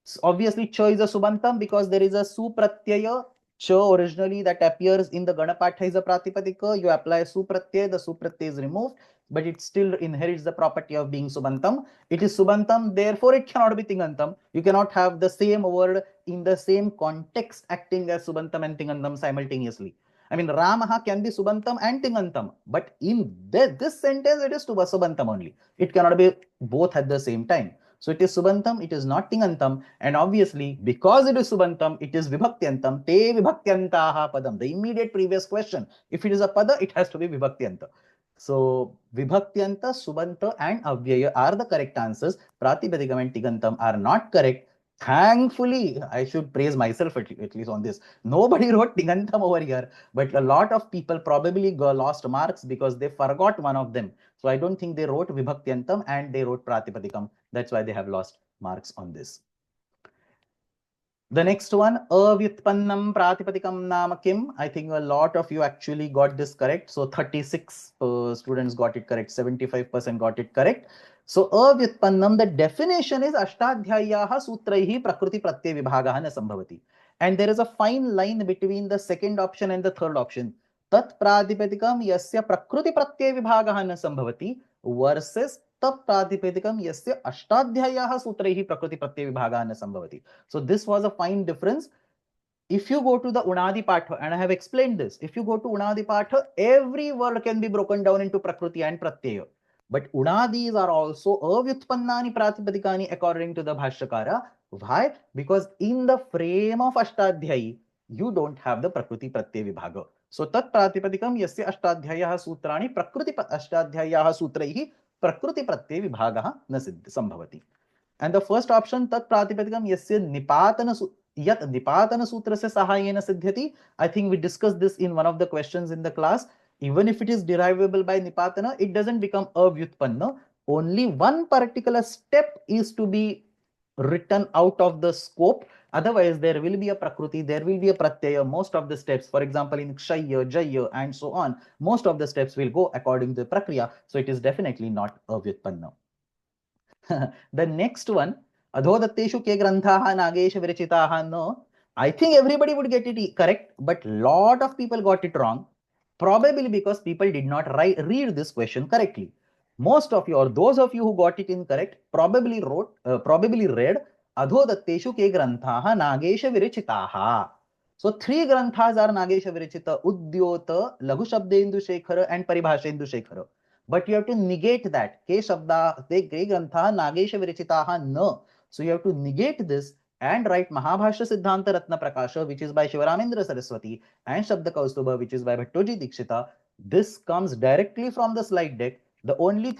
So obviously, cha is a subantam because there is a supratyaya. Cha originally that appears in the Ganapatha is a pratipadika. You apply supratyaya, the supratyaya is removed, but it still inherits the property of being subantam. It is subantam, therefore it cannot be tingantam. You cannot have the same word in the same context acting as subantam and tingantam simultaneously. I mean, Ramaha can be subantam and tingantam, but in this sentence it is subantam only. It cannot be both at the same time. So it is subantam, it is not tingantam, and obviously because it is subantam, it is vibhaktyantam. Te vibhaktyantaha padam. The immediate previous question. If it is a pada, it has to be vibhaktyanta. So vibhaktyanta, subanta, and avyaya are the correct answers. Pratipadikam and tigantam are not correct. Thankfully, I should praise myself at least on this. Nobody wrote tigantam over here, but a lot of people probably lost marks because they forgot one of them. So I don't think they wrote vibhaktyantam and they wrote pratipadikam. That's why they have lost marks on this. The next one, avyutpannam pratipadikam nama kim. I think a lot of you actually got this correct. So 36 students got it correct, 75% got it correct. So avyutpannam, the definition is Ashtadhyayaha sutraihi prakriti pratyay vibhagaha na sambhavati. And there is a fine line between the second option and the third option. Tat pratipadikam yasya prakriti pratyay vibhagaha na sambhavati versus प्रातिपदिकम यस्य अष्टाध्याय्याः सूत्रैः प्रकृति प्रत्यय विभागः न संभवति. So this was a fine difference. If you go to the Unadi Patha, and I have explained this, if you go to Unadi Patha, every word can be broken down into prakriti and pratyaya. But Unadis are also avyutpannani pratipadikani according to the Bhashyakara. Why? Because in the frame of Ashtadhyayi, you don't have the prakriti pratyaya vibhaga. So tat pratipadikam yasya ashtadhyayaः sutrani prakriti ashtadhyayaः sutraihi prakriti pratyay vibhagah na sambhavati. And the first option, tat pratipadikam yasya nipatana yat nipatana sutrasya sahayena siddhyati. I think we discussed this in one of the questions in the class. Even if it is derivable by nipatana, it doesn't become avyutpanna. Only one particular step is to be written out of the scope. Otherwise, there will be a prakriti, there will be a pratyaya. Most of the steps, for example, in kshaya, jaya, and so on, most of the steps will go according to the prakriya. So it is definitely not avyutpanna. The next one, adhodatteshu ke granthaha nagesha virachitaha. No, I think everybody would get it correct, but lot of people got it wrong. Probably because people did not read this question correctly. Most of you, or those of you who got it incorrect, probably read adhodatteshu ke granthaha nagesha virachitaha. So three granthas are nagesha virachita: udyota, laghu shabdendu shekhara, and paribhashendu shekhara. But you have to negate that. Ke shabda, te grantha nagesha virachitaha na. So you have to negate this and write Mahabhashya Siddhanta Ratna Prakasha, which is by Shivaramendra Saraswati, and Shabda Kaustubha, which is by Bhattoji Dikshita. This comes directly from the slide deck. The only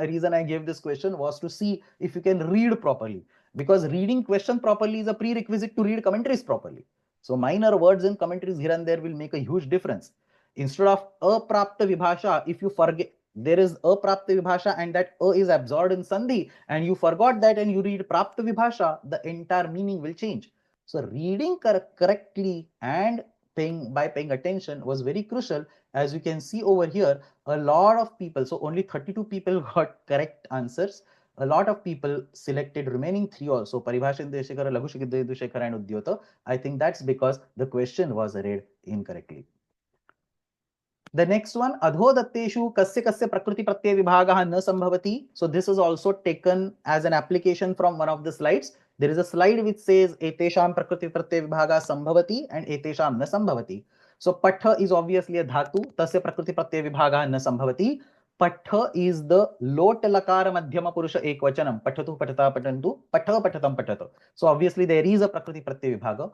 reason I gave this question was to see if you can read properly, because reading question properly is a prerequisite to read commentaries properly. So minor words in commentaries here and there will make a huge difference. Instead of aprapta vibhasha, if you forget, there is a prapta vibhasha and that a is absorbed in sandhi, and you forgot that and you read prapta vibhasha, the entire meaning will change. So reading correctly and paying attention was very crucial. As you can see over here, a lot of people, so only 32 people got correct answers. A lot of people selected remaining three also, Paribhasha Deshekara, Laghu Shekara, and Udyota. I think that's because the question was read incorrectly. The next one, adho datteshu kasya kasya prakriti pratyaya vibhagah na sambhavati. So this is also taken as an application from one of the slides. There is a slide which says etesham prakriti pratyaya vibhagah sambhavati and etesham na sambhavati. So patha is obviously a dhatu, tasya prakriti pratyaya vibhagah na sambhavati. Patha is the lot lakara madhyama purusha ekvachanam. Pathatu patata patantu, patha patatam patata. So obviously there is a prakriti pratyaya vibhaga.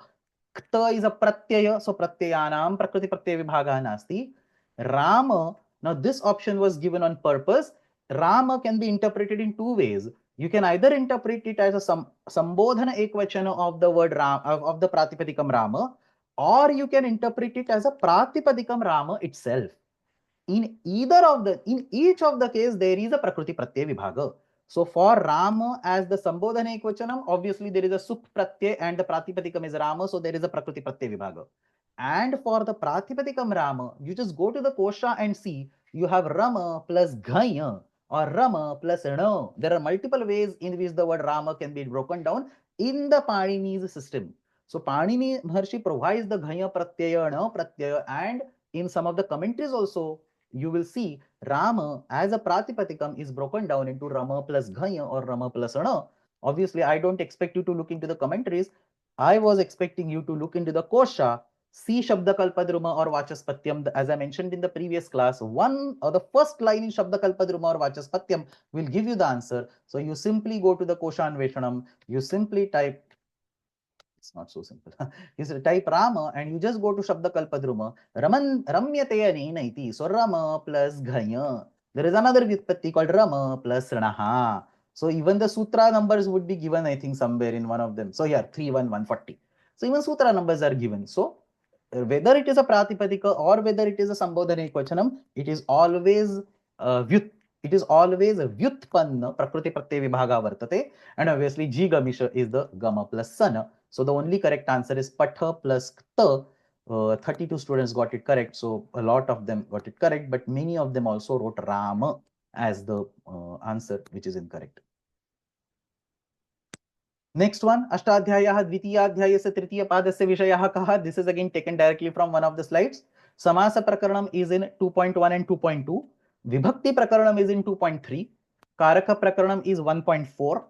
Kta is a pratyaya, so pratyayanam prakriti pratyaya vibhagah nasti. Rama, now this option was given on purpose. Rama can be interpreted in two ways. You can either interpret it as a sambodhana ekvachana of the word Ram, of the Pratipadikam Rama, or you can interpret it as a Pratipadikam Rama itself. In each of the case, there is a Prakriti Pratyaya Vibhaga. So for Rama as the Sambodhana Ekvachanam, obviously there is a Suk Pratyay and the Pratipadikam is Rama, so there is a Prakriti Pratyaya Vibhaga. And for the Pratipadikam Rama, you just go to the Kosha and see, you have Rama plus Ghaya or Rama plus Na. There are multiple ways in which the word Rama can be broken down in the Panini's system. So Panini Maharshi provides the Ghaya Pratyaya, Na Pratyaya, and in some of the commentaries also, you will see Rama as a Pratipatikam is broken down into Rama plus Ghaya or Rama plus Na. Obviously, I don't expect you to look into the commentaries. I was expecting you to look into the Kosha, see Shabda Kalpadruma or Vachaspatyam. As I mentioned in the previous class, one or the first line in Shabda Kalpadruma or Vachaspatyam will give you the answer. So you simply go to the Kosha Anveshanam, you simply type, it's not so simple. You type Rama and you just go to Shabda Kalpadruma. Ramyate anena iti. So Rama plus Ghaya. There is another Vyutpatti called Rama plus Ranaha. So even the sutra numbers would be given, I think, somewhere in one of them. So here, 31140. So even sutra numbers are given. So whether it is a Pratipadika or whether it is a Sambodhana Ekvachanam, it is always it is always a Vyutpanna Prakriti Pratyaya Vibhaga Vartate. And obviously G Gamisha is the Gama plus Sana. So the only correct answer is Patha plus Kta. 32 students got it correct. So a lot of them got it correct, but many of them also wrote Rama as the answer, which is incorrect. Next one, Ashtadhyayah Dvitiyadhyayasya Tritiya Padasya Vishayah Kaha. This is again taken directly from one of the slides. Samasa Prakaranam is in 2.1 and 2.2. Vibhakti Prakaranam is in 2.3. Karaka Prakaranam is 1.4.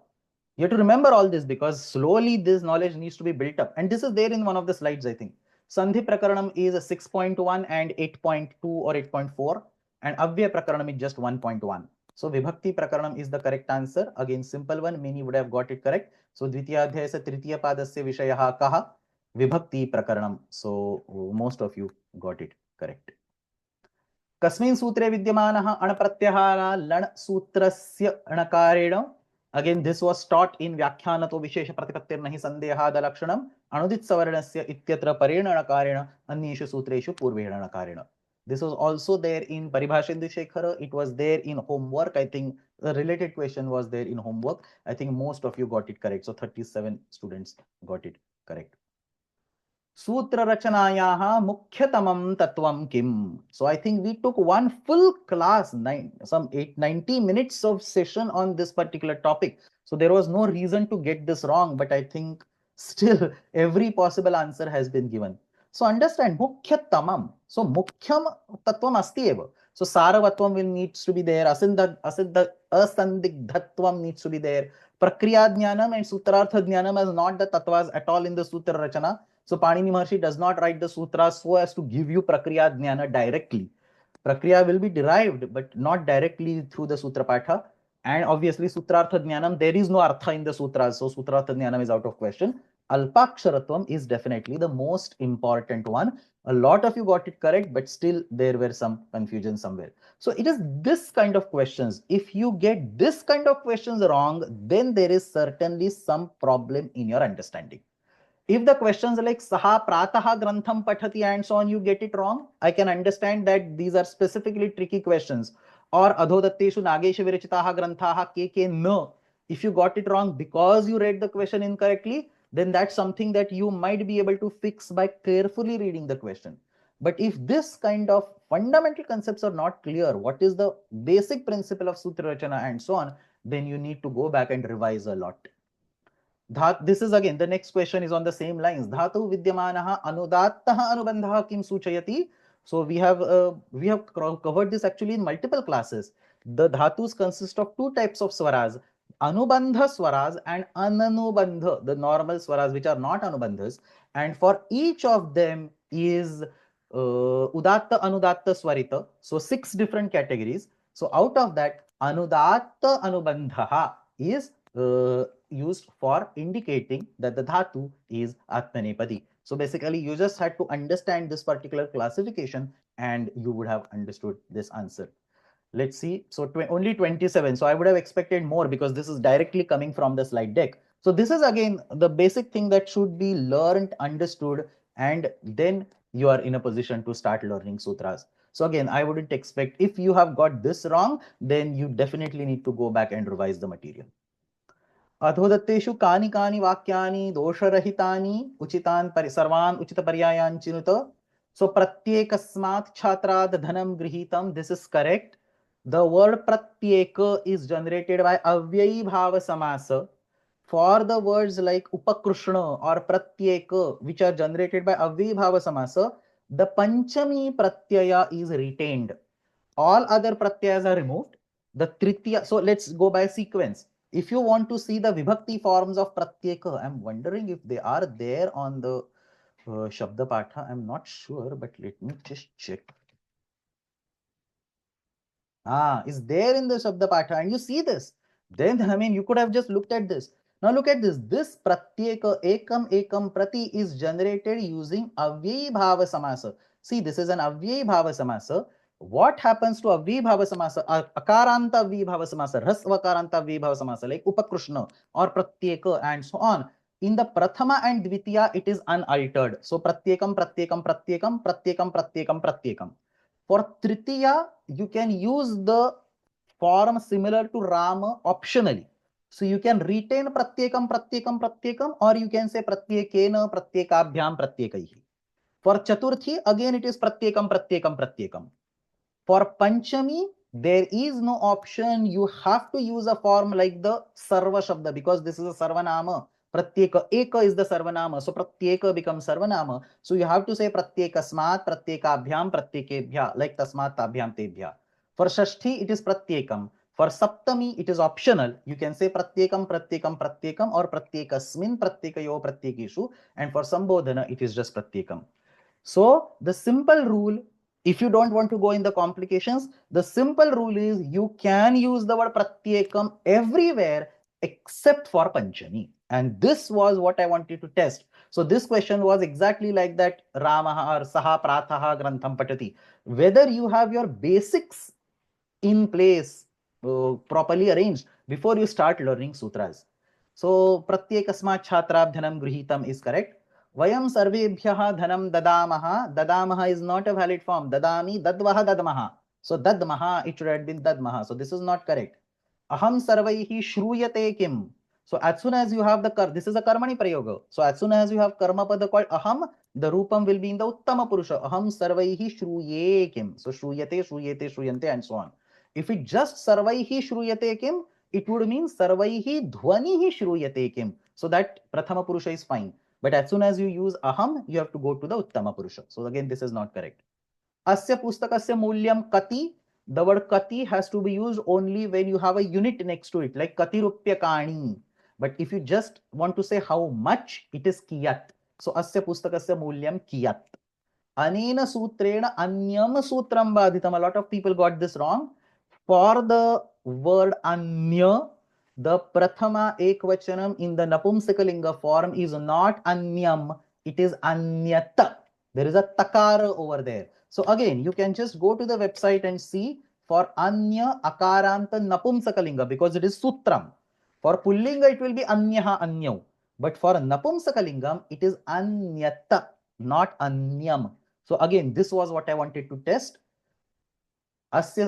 You have to remember all this because slowly this knowledge needs to be built up. And this is there in one of the slides, I think. Sandhi Prakaranam is 6.1 and 8.2 or 8.4. And Avya Prakaranam is just 1.1. So Vibhakti Prakaranam is the correct answer. Again, simple one. Many would have got it correct. So Dvitiyadhyayasya Tritiya Padasya Vishayaha Kaha. Vibhakti Prakaranam. So most of you got it correct. Kasmin Sutre Vidyamanaha Anapratyahara Lan Sutrasya Anakaredam. Again, this was taught in Vyakhyanato Vishesha Pratipattirnahi Sandehada Lakshanam Anudit Savarnasya Ityatra Parena Nakarena Anyeshu Sutreshu Purvena Nakarena. This was also there in Paribhashendu Shekhara. It was there in homework. I think the related question was there in homework. I think most of you got it correct. So 37 students got it correct. Sutra Rachanayaha Mukhyatamam Tatvam Kim. So I think we took one full class, 90 minutes of session on this particular topic. So there was no reason to get this wrong, but I think still every possible answer has been given. So understand Mukhyatamam. So Mukhyam Tatvam Asti eva. So Saravatvam will needs to be there. Asandigdhatvam needs to be there. Prakriya Jnanam and Sutrartha Jnanam is not the tattvas at all in the Sutra Rachana. So Panini Maharshi does not write the sutras so as to give you Prakriya Jnana directly. Prakriya will be derived, but not directly through the Sutra Patha. And obviously, Sutrartha Jnanam, there is no Artha in the Sutras, so Sutrartha Jnanam is out of question. Alpaksharatvam is definitely the most important one. A lot of you got it correct, but still there were some confusion somewhere. So it is this kind of questions. If you get this kind of questions wrong, then there is certainly some problem in your understanding. If the questions like Saha Prataha Grantham Pathati and so on, you get it wrong, I can understand that these are specifically tricky questions. or adhodatteshu nageshu virachitaha granthaha ke na. If you got it wrong because you read the question incorrectly, then that's something that you might be able to fix by carefully reading the question. But if this kind of fundamental concepts are not clear, what is the basic principle of sutra rachana and so on, then you need to go back and revise a lot. This is again, the next question is on the same lines. Dhatu vidyamanaha anudattaha anubandhaha kim suchayati. So we have covered this actually in multiple classes. The dhatus consist of two types of swaras, anubandha swaras and ananubandha, the normal swaras which are not anubandhas. And for each of them is udatta anudatta swarita. So 6 different categories. So out of that, anudatta anubandhaha is used for indicating that the dhatu is Atmanepadi. So basically, you just had to understand this particular classification and you would have understood this answer. Let's see. So only 27. So I would have expected more because this is directly coming from the slide deck. So this is again the basic thing that should be learned, understood, and then you are in a position to start learning sutras. So again, I wouldn't expect, if you have got this wrong, then you definitely need to go back and revise the material. अधोदत्तेषु कानि कानि वाक्यानि दोषरहितानि उचितान् सर्वान् उचितपर्यायान् चिनुत. So pratyekasmat छात्रात् धनं गृहीतम्. This is correct. The word pratyeka is generated by avyai bhava samasa. For the words like upakrushna or pratyeka, which are generated by avyai bhava samasa, the panchami pratyaya is retained. All other pratyayas are removed. The tritiya, so let's go by sequence. If you want to see the vibhakti forms of pratyeka, I'm wondering if they are there on the Shabda Patha. I'm not sure, but let me just check. Is there in the Shabda Patha, and you see this. Then, I mean, you could have just looked at this. Now look at this. This pratyeka ekam ekam prati is generated using avyai bhava samasa. See, this is an avyai bhava samasa. What happens to avyai bhava samasa? Akaranta avyai bhava samasa, rasvakaranta avyai bhava samasa, like upakrushna or pratyeka and so on. In the prathama and dvitiya, it is unaltered. So pratyekam pratyekam pratyekam pratyekam pratyekam pratyekam. For tritiya, you can use the form similar to Rama optionally. So you can retain pratyekam pratyekam pratyekam, or you can say pratyekena pratyekabhyam pratyekaihi. For chaturthi, again it is pratyekam pratyekam pratyekam. For panchami, there is no option. You have to use a form like the sarva shabda, because this is a sarvanama. Pratyeka eka is the sarvanama, so pratyeka becomes sarvanama. So you have to say pratyekasmat pratyekabhyam pratyekebhya, like tasmat tabhyam tebhya. For shashti, it is pratyekam. For saptami, it is optional. You can say pratyekam pratyekam pratyekam or pratyekasmin pratyekayo pratyekeshu. And for sambodhana, it is just pratyekam. So the simple rule, if you don't want to go in the complications, the simple rule is you can use the word pratyekam everywhere except for panchami. And this was what I wanted to test. So this question was exactly like that, Ramaha or Saha Prathaha Grantham Patati. Whether you have your basics in place, properly arranged before you start learning sutras. So pratyekasmat chhatrabdhanam grihitam is correct. Vayam sarvebhyah dhanam dadamaha. Dadamaha is not a valid form. Dadami dadvaha dadmaha. So dadmaha, it should have been dadmaha. So this is not correct. Aham sarvaihi shruyate kim. So as soon as you have the this is a karmani prayoga. So as soon as you have karma pada called aham, the rupam will be in the uttama purusha. Aham sarvaihi shruye kim. So shruyate, shruyete, shruyante and so on. If it just sarvaihi shruyate kim, it would mean sarvaihi dhvanihi shruyate kim. So that prathama purusha is fine. But as soon as you use aham, you have to go to the uttama purusha. So again, this is not correct. Asya pustakasya mulyam kati. The word kati has to be used only when you have a unit next to it, like kati rupyakani. But if you just want to say how much, it is kiyat. So asya pustakasya mulyam kiyat. Anena sutrena anyam sutram badhitam. A lot of people got this wrong. For the word anya, the prathama ekvachanam in the napumsakalinga form is not anyam, it is anyata. There is a takara over there. So again, you can just go to the website and see for anya akaranta napumsakalinga, because it is sutram. For pullinga, it will be anyaha anyau. But for napumsakalingam, it is anyata, not anyam. So again, this was what I wanted to test. अस्य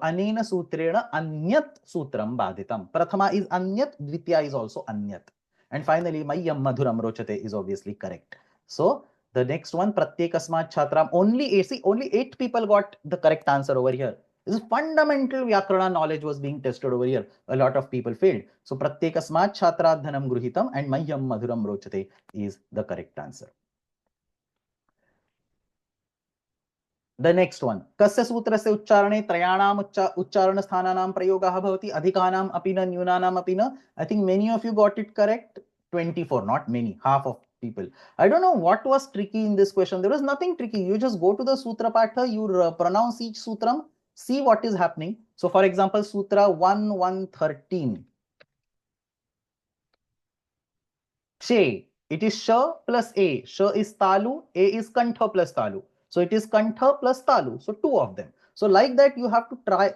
अनेन सूत्रेण अन्यत् सूत्रं बाधितं. Prathama is anyat, Dvitiya is also anyat. And finally, Mayyam Madhuram Rochate is obviously correct. So the next one, Pratyekasmat Chhatram, only 8 people got the correct answer over here. This is fundamental Vyakarana knowledge was being tested over here. A lot of people failed. So Pratyekasmat Chhatradhanam Gruhitam and Mayyam Madhuram Rochate is the correct answer. The next one, कस्य सूत्रस्य उच्चारणे त्रयाणाम उच्चारण स्थानानां प्रयोगः भवति अधिकानाम् अपि न न्यूनानाम् अपि न. I think many of you got it correct. 24, not many, half of people. I don't know what was tricky in this question. There was nothing tricky. You just go to the sutra patha, you pronounce each sutram, see what is happening. So for example, sutra 1.1.13. Che, it is sh plus a. Sh is talu, a is kantha plus talu. So it is kantha plus talu. So 2 of them. So like that you have to try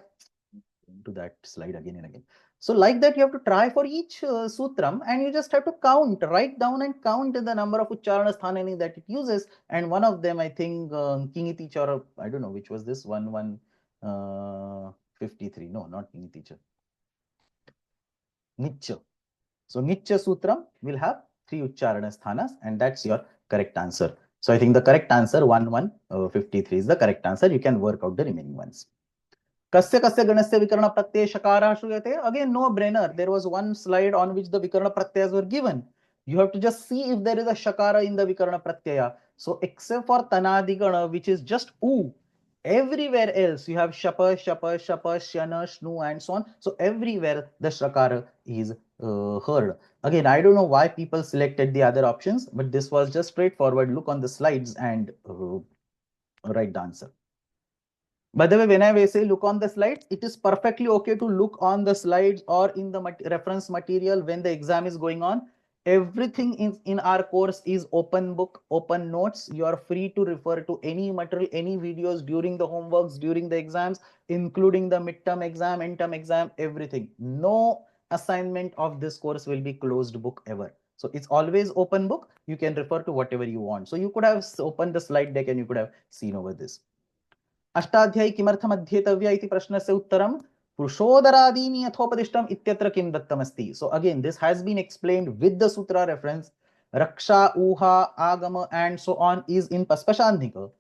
to that slide again and again. So like that you have to try for each sutram, and you just have to count, write down and count the number of ucharana sthanani that it uses. And one of them, I think Kingi teacher, or I don't know which was this 1.1.53. No, not Kingi teacher. Nicha. So Nicha Sutram will have 3 Uchcharana Sthanas, and that's your correct answer. So I think the correct answer 1.1.53 is the correct answer. You can work out the remaining ones. Kasya kasya ganasya vikarana pratyaya shakara shruyate. Again, no brainer. There was one slide on which the vikarana pratyayas were given. You have to just see if there is a shakara in the vikarana pratyaya. So except for tanadigana, which is just u, everywhere else you have shapa, shapa, shapa, shana, shnu, and so on. So everywhere the shakara is heard. Again, I don't know why people selected the other options, but this was just straightforward. Look on the slides and write the answer. By the way, when I say look on the slides, it is perfectly okay to look on the slides or in the reference material when the exam is going on. Everything in our course is open book, open notes. You are free to refer to any material, any videos during the homeworks, during the exams, including the midterm exam, end term exam, everything. No assignment of this course will be closed book ever. So it's always open book. You can refer to whatever you want. So you could have opened the slide deck and you could have seen over this. Ashtadhyayi किमर्थम् अध्येतव्या इति प्रश्नस्य उत्तरं पुरुषोदरादीनि यथोपदिष्टम् इत्यत्र किं दत्तमस्ति. So again, this has been explained with the sutra reference. Raksha, Uha, Agama, and so on is in Paspashandhika.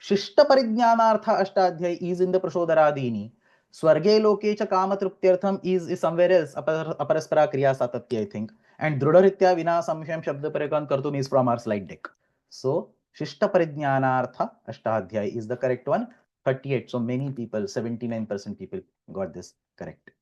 Shishta Parijnanartha Ashtadhyayi is in the Prashodaradini. Swarge Loke cha Kamatrutyartham is somewhere else. Aparaspara Kriya Satatya, I think. And Drudharitya Vina Samshyam Shabda Parekan Kartum is from our slide deck. So Shishta Parijnanartha Ashtadhyayi is the correct one. 38. So many people, 79% people got this correct.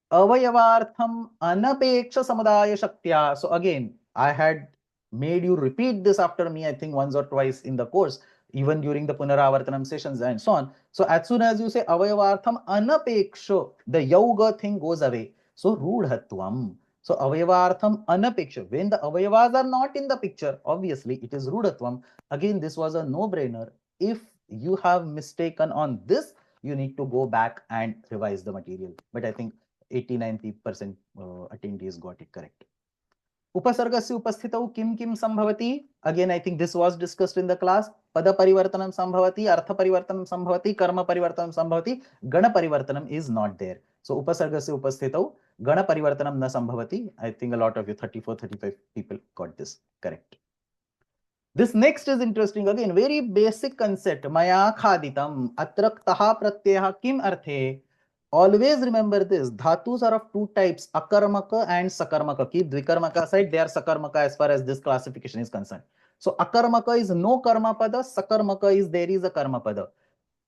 Avayavartham anapeksha samudaya shaktya. So again, I had made you repeat this after me, I think once or twice in the course, even during the punaravartanam sessions and so on. So as soon as you say avayavartham anapeksha, the yoga thing goes away. So rudhatvam. So avayavartham anapeksha. When the avayavas are not in the picture, obviously it is rudhatvam. Again, this was a no-brainer. If you have mistaken on this, you need to go back and revise the material. But I think 89% attendees got it correct. Upasargasya upasthitau kim kim sambhavati. Again, I think this was discussed in the class. Pada parivartanam sambhavati, artha parivartanam sambhavati, karma parivartanam sambhavati. Gana parivartanam is not there. So upasargasya upasthitau, gana parivartanam na sambhavati. I think a lot of you, 34, 35 people got this correct. This next is interesting. Again, very basic concept. Maya khaditam atraktaha pratyaya kim arthe. Always remember this. Dhatus are of 2 types, akarmaka and sakarmaka. Keep dvikarmaka aside, they are sakarmaka as far as this classification is concerned. So akarmaka is no karma pada, sakarmaka is there is a karma pada.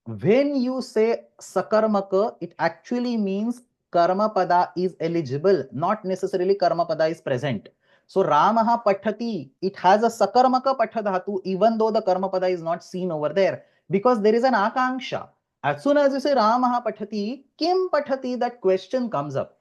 When you say sakarmaka, it actually means karma pada is eligible, not necessarily karma pada is present. So Ramaha Pathati, it has a sakarmaka pathadhatu, even though the karma pada is not seen over there, because there is an akanksha. As soon as you say Ramaha Pathati, Kim Pathati, that question comes up.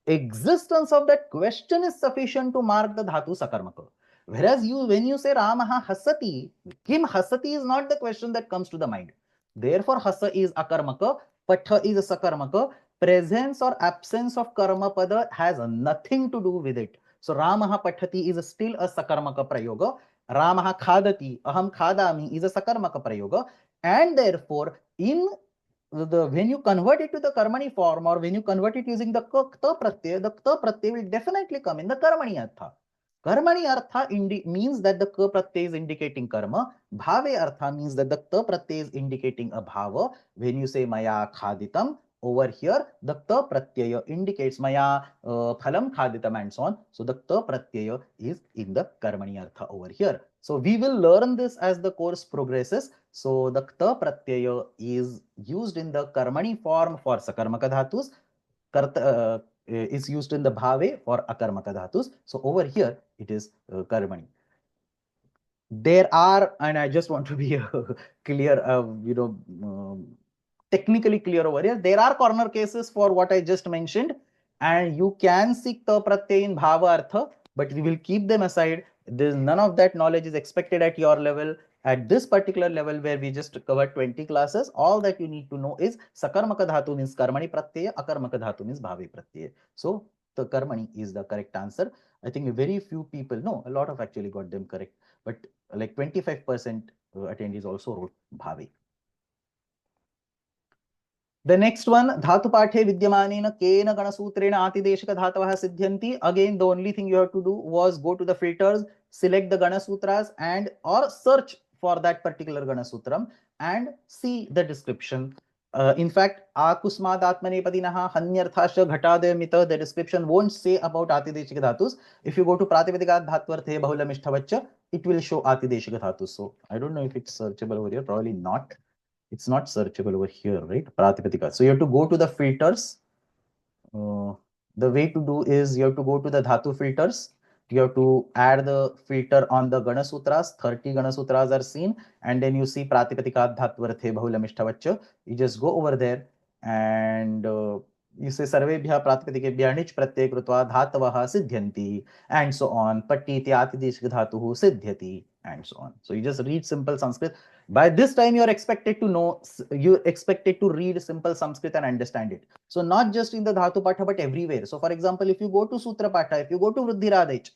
Existence of that question is sufficient to mark the dhatu sakarmaka. Whereas when you say Ramaha Hasati, Kim Hasati is not the question that comes to the mind. Therefore, Hasa is akarmaka, Patha is a sakarmaka. Presence or absence of karma pada has nothing to do with it. So Ramaha Pathati is still a sakarmaka prayoga. Ramaha Khadati, Aham Khadami is a sakarmaka prayoga. And therefore, in when you convert it to the karmani form, or when you convert it using the ta pratyay, the ta pratyay will definitely come in the karmani artha. Karmani artha means that the ka pratyay is indicating karma. Bhave artha means that the ta pratyay is indicating a bhava. When you say maya khaditam, over here the ta pratyaya indicates maya phalam khaditam and so on. So the ta pratyaya is in the karmani artha over here. So we will learn this as the course progresses. So the ta pratyaya is used in the karmani form for sakarmaka dhatus. Karta is used in the bhave for akarmaka dhatus. So over here it is karmani. There are, and I just want to be clear, technically clear over here, there are corner cases for what I just mentioned, and you can seek ta pratyay in bhava artha, but we will keep them aside. There's none of that knowledge is expected at your level. At this particular level where we just covered 20 classes, all that you need to know is sakarmaka dhatu means karmani pratyaya, akarmaka dhatu means bhave pratyaya. So the karmani is the correct answer. I think very few people, no, a lot of actually got them correct, but like 25% attendees also wrote bhave. The next one, dhatu pathe vidyamanena kena ganasutrena atideshika dhatavah siddhyanti. Again, the only thing you have to do was go to the filters, select the ganasutras, and or search for that particular ganasutram and see the description. In fact, akusmad atmanepadinaha hanyarthasha ghatadayamita, the description won't say about atideshika dhatus. If you go to pratipadika dhatvarthe bahulamishthavacha, it will show atideshika dhatus. So I don't know if it's searchable over here, probably not. It's not searchable over here, right? Pratipadika. So you have to go to the filters. The way to do is you have to go to the dhatu filters. You have to add the filter on the Ganasutras. 30 Ganasutras are seen, and then you see Pratipatika Dhatvarthe Bahulamishthavacha. You just go over there and you say Sarvebhya Pratipatikebhya Nich Pratyay Krutva Dhatavaha Siddhyanti, and so on. Patti Ityati Deshika Dhatuhu Siddhyati, and so on. So you just read simple Sanskrit. By this time, you're expected to know, you're expected to read simple Sanskrit and understand it. So not just in the Dhatu Patha, but everywhere. So for example, if you go to Sutra Patha, if you go to Vruddhiradich,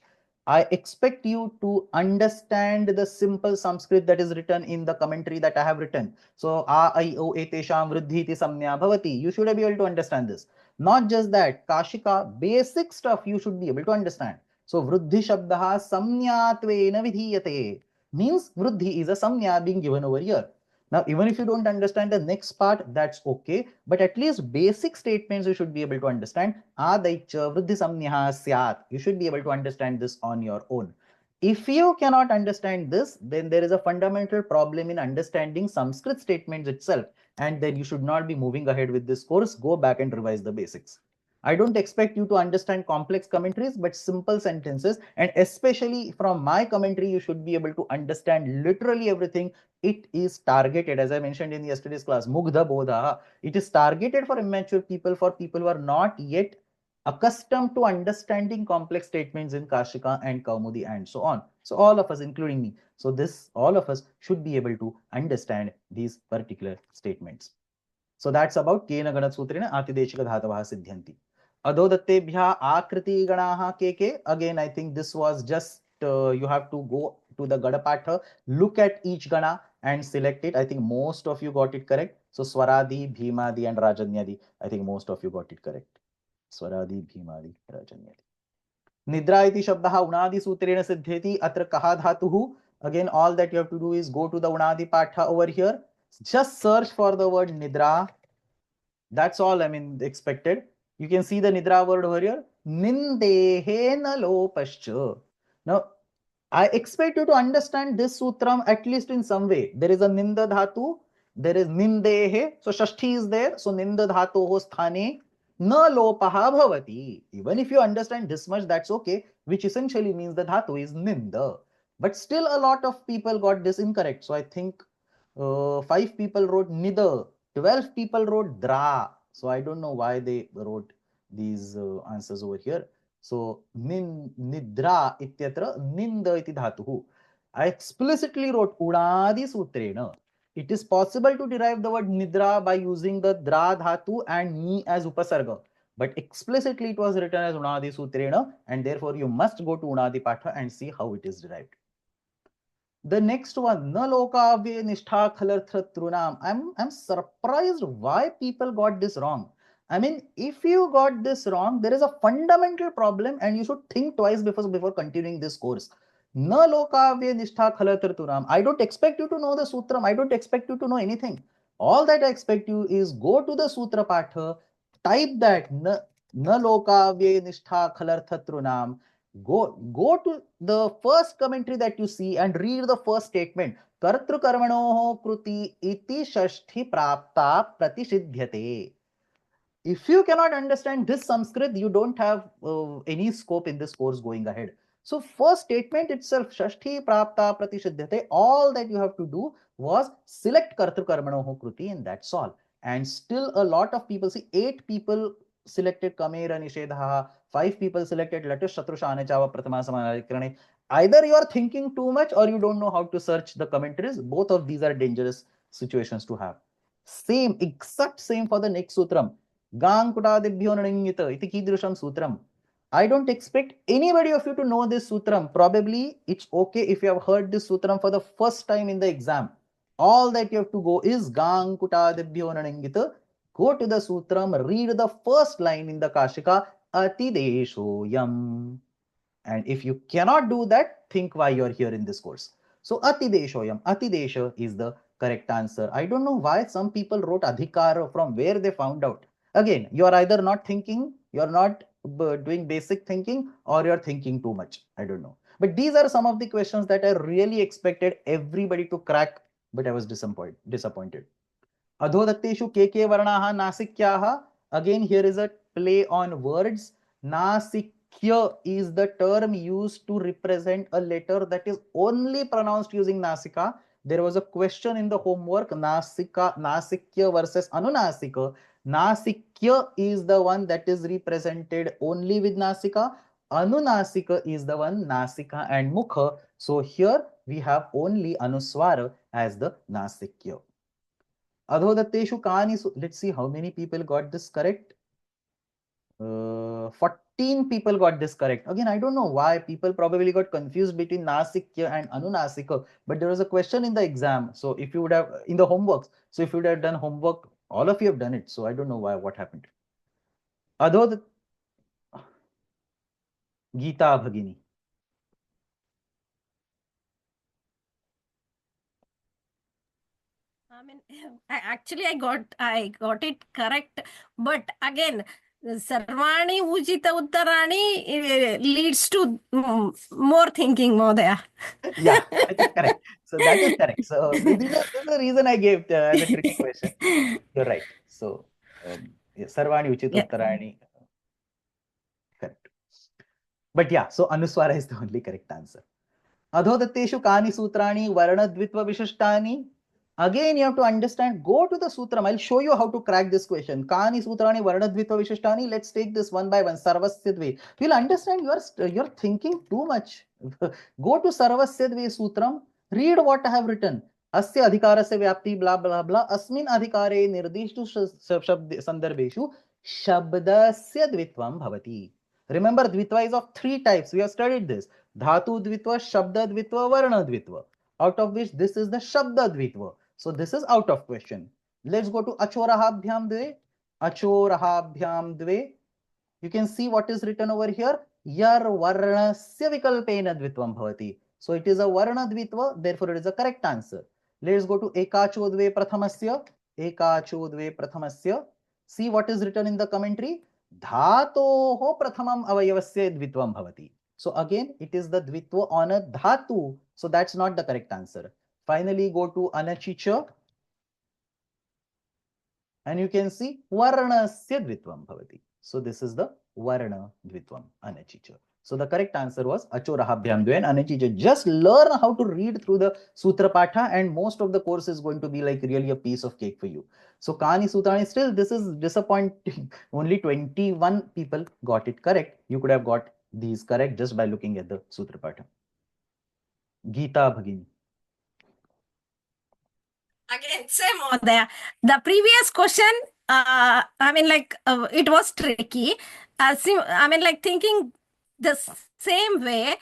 I expect you to understand the simple Sanskrit that is written in the commentary that I have written. So, a, I, o, etesham, vruddhi, iti, samnya, bhavati. You should be able to understand this. Not just that, Kashika, basic stuff you should be able to understand. So, vruddhi shabdaha samnyatvena vidhiyate means vruddhi is a samnya being given over here. Now, even if you don't understand the next part, that's okay. But at least basic statements you should be able to understand. Adaicha vruddhi samnyaha syat. You should be able to understand this on your own. If you cannot understand this, then there is a fundamental problem in understanding Sanskrit statements itself. And then you should not be moving ahead with this course. Go back and revise the basics. I don't expect you to understand complex commentaries, but simple sentences. And especially from my commentary, you should be able to understand literally everything. It is targeted, as I mentioned in yesterday's class, Mugdha Bodha. It is targeted for immature people, for people who are not yet accustomed to understanding complex statements in Kashika and Kaumudi and so on. So all of us, including me. So all of us should be able to understand these particular statements. So that's about Kena Ganat Sutrena Atideshika Dhatavaha Siddhyanti. Adodattebhya Akriti Ganaha Keke. Again, I think this was just you have to go to the Gadapatha, look at each Gana and select it. I think most of you got it correct. So Swaradi, Bhimadi, and Rajanyadi. I think most of you got it correct. Swaradi, Bhimadi, Rajanyadi. Nidra iti shabdaha unadi sutrena siddhyati. Atra kaha dhatuhu. Again, all that you have to do is go to the unadi patha over here. Just search for the word Nidra. That's all, I mean, expected. You can see the Nidra word over here. Nindehe nalopascha. Now, I expect you to understand this sutram at least in some way. There is a Ninda Dhatu, there is Nindehe, so Shashti is there, so Ninda Dhatu ho sthane na lopaha bhavati. Even if you understand this much, that's okay, which essentially means the Dhatu is Ninda. But still a lot of people got this incorrect. So I think 5 people wrote Nida, 12 people wrote Dra. So I don't know why they wrote these answers over here. So nidra ityatra ninda iti dhatuhu. I explicitly wrote unadi sutrena. It is possible to derive the word nidra by using the dra dhatu and ni as upasarga. But explicitly it was written as unadi sutrena, and therefore you must go to unadi patha and see how it is derived. The next one, na lokavya nishtha khalarthatrunam. I'm surprised why people got this wrong. I mean, if you got this wrong, there is a fundamental problem, and you should think twice before continuing this course. Na lokavya nishtha khalarthatrunam. I don't expect you to know the sutram. I don't expect you to know anything. All that I expect you is go to the sutra patha, type that na lokavya nishtha khalarthatrunam. Go to the first commentary that you see and read the first statement. Kartrukarmanoh kruti iti shashthi prapta pratishiddhyate. If you cannot understand this Sanskrit, you don't have any scope in this course going ahead. So first statement itself, Shashti Prapta Pratishiddhyate, all that you have to do was select Kartrukarmanoh kruti, and that's all. And still a lot of people, see, 8 people selected Kamera Nishedha, 5 people selected Latish Shatrushane Chava Pratama Samanakrane. Either you are thinking too much or you don't know how to search the commentaries. Both of these are dangerous situations to have. Same, exact same for the next sutram. Gankutadibhyo naningita iti kidrusham sutram. I don't expect anybody of you to know this sutram. Probably it's okay if you have heard this sutram for the first time in the exam. All that you have to go is Gankutadibhyo naningita. Go to the sutram, read the first line in the Kashika, Atidesho yam. And if you cannot do that, think why you're here in this course. So Atideshoyam, Atidesha is the correct answer. I don't know why some people wrote Adhikar, from where they found out. Again, you're either not thinking, you're not doing basic thinking, or you're thinking too much. I don't know. But these are some of the questions that I really expected everybody to crack, but I was disappointed. अधोदत्तेषु के वर्णाः नासिक्याः. Again, here is a play on words. Nasikya is the term used to represent a letter that is only pronounced using nasika. There was a question in the homework, nasikya versus anunasika. Nasikya is the one that is represented only with nasika. Anunasika is the one nasika and mukha. So here we have only anuswara as the nasikya. Adhodatteshu kani. Let's see how many people got this correct. 14 people got this correct. Again, I don't know why people probably got confused between Nasikya and Anunasika, but there was a question in the exam. So if you would have in the homeworks, so if you would have done homework, all of you have done it. So I don't know why, what happened. Adhodat Geeta Bhagini. I mean, I got it correct, but again, Sarvani Ujita Uttarani leads to more thinking, Modaya. Yeah, that is correct. So that is correct. So this is the reason I gave as a tricky question. You're right. So yeah, Sarvani Uchit Yeah. Uttarani. Correct. But yeah, so Anuswara is the only correct answer. Adhodatteshu kani sutrani varnadvitva vishistani. Again, you have to understand, go to the sutram. I'll show you how to crack this question. Kani sutrani varnadvitva vishistani. Let's take this one by one. Sarvasyadve. You'll understand you're thinking too much. Go to Sarvasyadve sutram. Read what I have written. Asya adhikarasya vyapti blah blah blah. Asmin adhikare nirdishtu sandarbeshu shabdasya dvitvam bhavati. Remember, dvitva is of 3 types. We have studied this. Dhatu dvitva, Shabda dvitva, Varna dvitva. Out of which this is the Shabda dvitva. So this is out of question. Let's go to Achorahabhyam dve. Achorahabhyam dve. You can see what is written over here. Yar varnasya vikalpena dvitvam bhavati. So it is a Varna dvitva, therefore it is a correct answer. Let's go to Ekacho dve prathamasya. Ekacho dve prathamasya. See what is written in the commentary. Dhatoho prathamam avayavasya dvitvam bhavati. So again, it is the dvitva on a dhatu. So that's not the correct answer. Finally, go to anachicha. And you can see varnasya dvitvam bhavati. So this is the varna dvitvam anachicha. So the correct answer was achorahabhyam dve and anachicha. Just learn how to read through the sutra patha, and most of the course is going to be like really a piece of cake for you. So kani sutrani, still this is disappointing. Only 21 people got it correct. You could have got these correct just by looking at the sutra patha. Geeta Bhagini. Again, same Modaya. The previous question, it was tricky. I mean, like thinking the same way.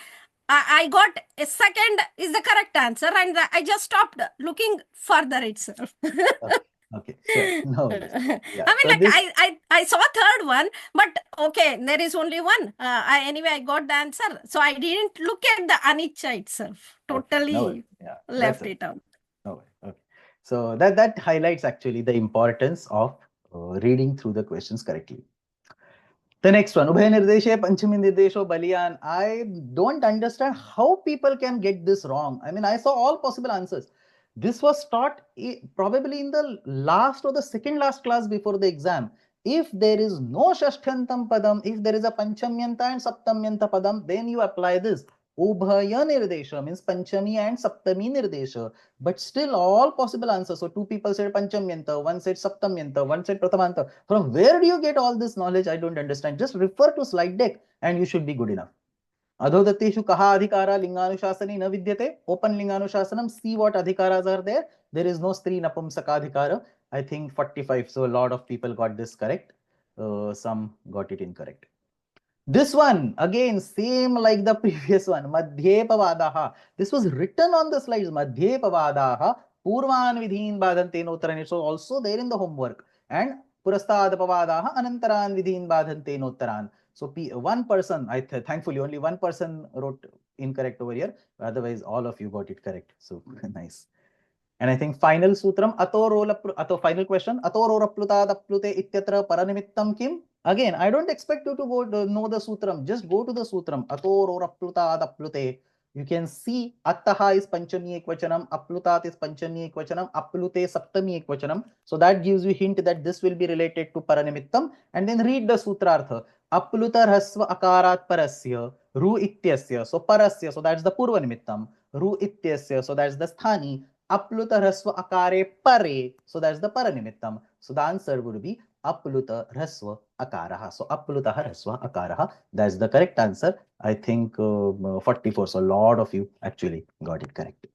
I got a second is the correct answer, and I just stopped looking further itself. Okay, sure. No worries. Yeah. I mean, So like this, I saw third one, but okay, there is only one. Anyway, I got the answer, so I didn't look at the Anicha itself. okay, no worries. Totally Yeah, that's left it. it out. No worries. Okay. So that highlights actually the importance of reading through the questions correctly. The next one, Ubhay Nirdeshe Panchami Nirdesho Baliyan. I don't understand how people can get this wrong. I mean, I saw all possible answers. This was taught probably in the last or the second last class before the exam. If there is no Shashthantam Padam, if there is a Panchamyanta and Saptamyanta Padam, then you apply this. Ubhaya Nirdesha means Panchami and Saptami Nirdesha. But still, all possible answers. So, two people said Panchamyanta, one said Saptamyanta, one said Pratamanta. From where do you get all this knowledge? I don't understand. Just refer to slide deck and you should be good enough. Adhodateshu kaha adhikara linganushasani na vidyate. Open linganusasanam. See what adhikaras are there. There is no stri napumsakadhikara. I think 45. So, a lot of people got this correct. Some got it incorrect. This one, again, same like the previous one. Madhye pavadaha. This was written on the slides. Madhye pavadaha. Purvan vidhin badhante nottaran. So also there in the homework. And purastad pavadaha anantaran vidhin badhante nottaran. So one person, thankfully only one person wrote incorrect over here. Otherwise, all of you got it correct. So nice. And I think final sutram, final question, atororaplutadaplute ityatra paranimittam kim? Again, I don't expect you to go to know the sutram. Just go to the sutram. Atororaplutadaplute. You can see attaha is panchami ekvachanam, aplutat is panchami ekvachanam, aplute saptami ekvachanam. So that gives you hint that this will be related to paranimittam. And then read the sutrartha. Apluta rasva akarat parasya, ru ityasya. So parasya, so that's the purva nimittam. Ru ityasya, so that's the sthani. Apluta rasva akare pare. So that's the paranimittam. So the answer would be apluta rasva akaraha. So apluta rasva akaraha. That's the correct answer. I think 44. So a lot of you actually got it correct.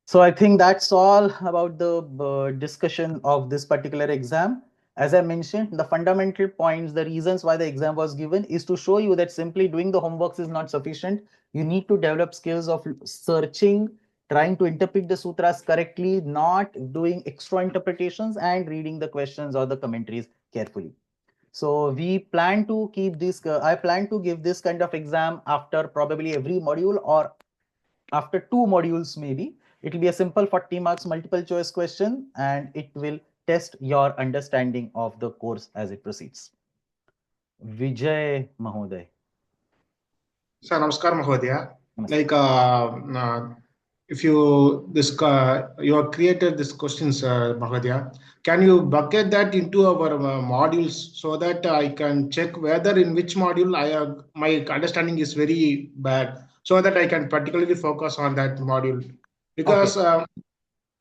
So I think that's all about the discussion of this particular exam. As I mentioned, the fundamental points, the reasons why the exam was given is to show you that simply doing the homeworks is not sufficient. You need to develop skills of searching, trying to interpret the sutras correctly, not doing extra interpretations, and reading the questions or the commentaries carefully. So we plan to keep this, I plan to give this kind of exam after probably every module or after 2 modules maybe. It will be a simple 40 marks multiple choice question and it will test your understanding of the course as it proceeds. Vijay Mahoday. Sir, Namaskar Mahodaya. Namaste. Like if you you have created this questions, Mahodaya, can you bucket that into our modules so that I can check whether in which module my understanding is very bad, so that I can particularly focus on that module, because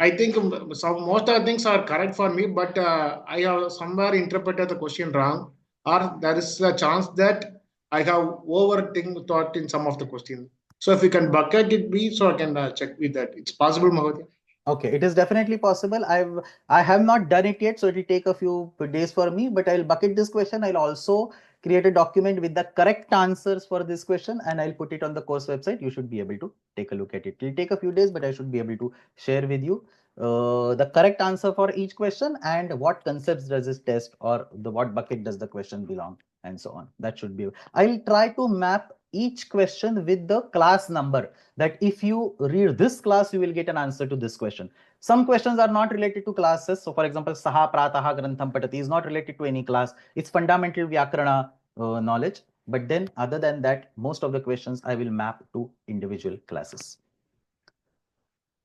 I think most of the things are correct for me, but I have somewhere interpreted the question wrong, or there is a chance that I have overthink thought in some of the questions. So if you can bucket it, be so I can check with that. It's possible, Mahodaya. Okay, it is definitely possible. I have not done it yet, so it will take a few days for me, but I'll bucket this question. I'll also create a document with the correct answers for this question and I'll put it on the course website. You should be able to take a look at it. It will take a few days, but I should be able to share with you the correct answer for each question and what concepts does this test or what bucket does the question belong and so on. That should be. I'll try to map each question with the class number, that if you read this class, you will get an answer to this question. Some questions are not related to classes. So for example, Saha Prataha Grantham Patati is not related to any class. It's fundamental Vyakarana knowledge. But then other than that, most of the questions I will map to individual classes.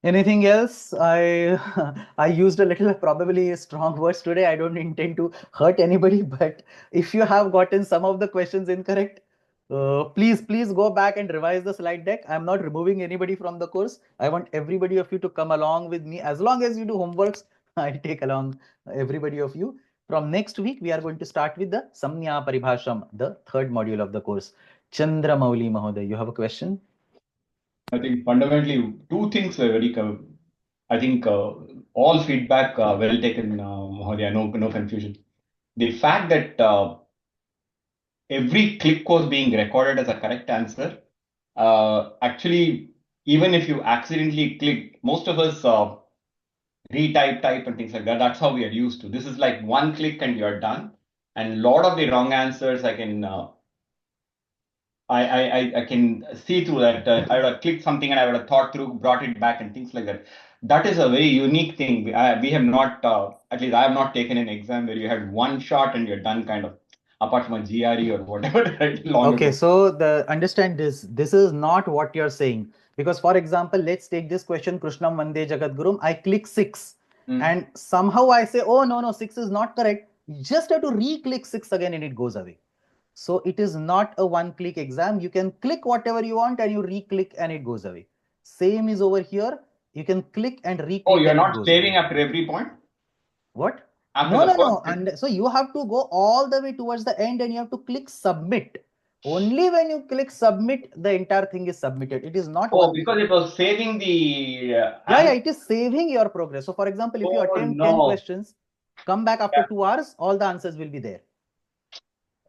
Anything else? I used a little probably strong words today. I don't intend to hurt anybody, but if you have gotten some of the questions incorrect, please go back and revise the slide deck. I'm not removing anybody from the course. I want everybody of you to come along with me. As long as you do homeworks, I'll take along everybody of you. From next week, we are going to start with the Samnya Paribhasham, the third module of the course. Chandra Mauli Mahoday, you have a question? I think fundamentally two things were very, I think all feedback well taken, Mahodaya, no confusion. The fact that every click was being recorded as a correct answer actually, even if you accidentally click, most of us type and things like that. That's how we are used to. This is like one click and you're done. And a lot of the wrong answers, I can see through that. I would have clicked something and I would have thought through, brought it back, and things like that. That is a very unique thing. We have not, at least I have not taken an exam where you had one shot and you're done, kind of, apart from a GRE or whatever, right, long Okay, ago. so understand this. This is not what you're saying. Because, for example, let's take this question, Krishnam Vande Jagadgurum. I click 6 and somehow I say, oh, no, 6 is not correct. You just have to re-click 6 again and it goes away. So it is not a one-click exam. You can click whatever you want and you re-click and it goes away. Same is over here. You can click and Oh, re-click you're and it not goes saving away. after every point? What? After No, the no, no. first And so you have to go all the way towards the end and you have to click submit. Only when you click submit, the entire thing is submitted. It is not Oh, one because it was saving the Yeah, it is saving your progress. So, for example, if you Oh, attempt 10 no. questions, come back after 2 hours, all the answers will be there.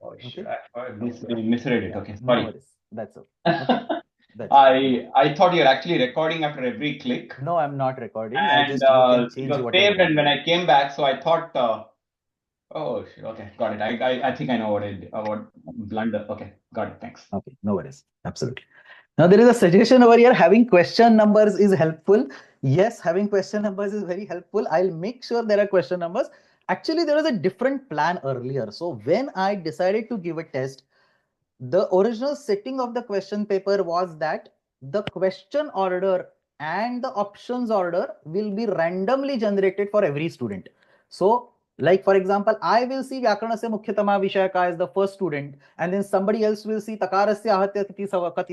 Oh, Okay. shit. I misread it. Yeah, Okay, no sorry. worries. That's all. Okay. That's all. I thought you're actually recording after every click. No, I'm not recording. I And just you can it change was whatever saved, you and want. when I came back, so I thought, oh, shit. Okay, got it. I think I know what I did, what blunder. Okay, got it. Thanks. Okay, no worries. Absolutely. Now there is a suggestion over here. Having question numbers is helpful. Yes, having question numbers is very helpful. I'll make sure there are question numbers. Actually, there was a different plan earlier. So when I decided to give a test, the original setting of the question paper was that the question order and the options order will be randomly generated for every student. So, like for example, I will see Vyakaranasya Mukhyatama Vishayaka as the first student, and then somebody else will see Takarasya Ahatya Kati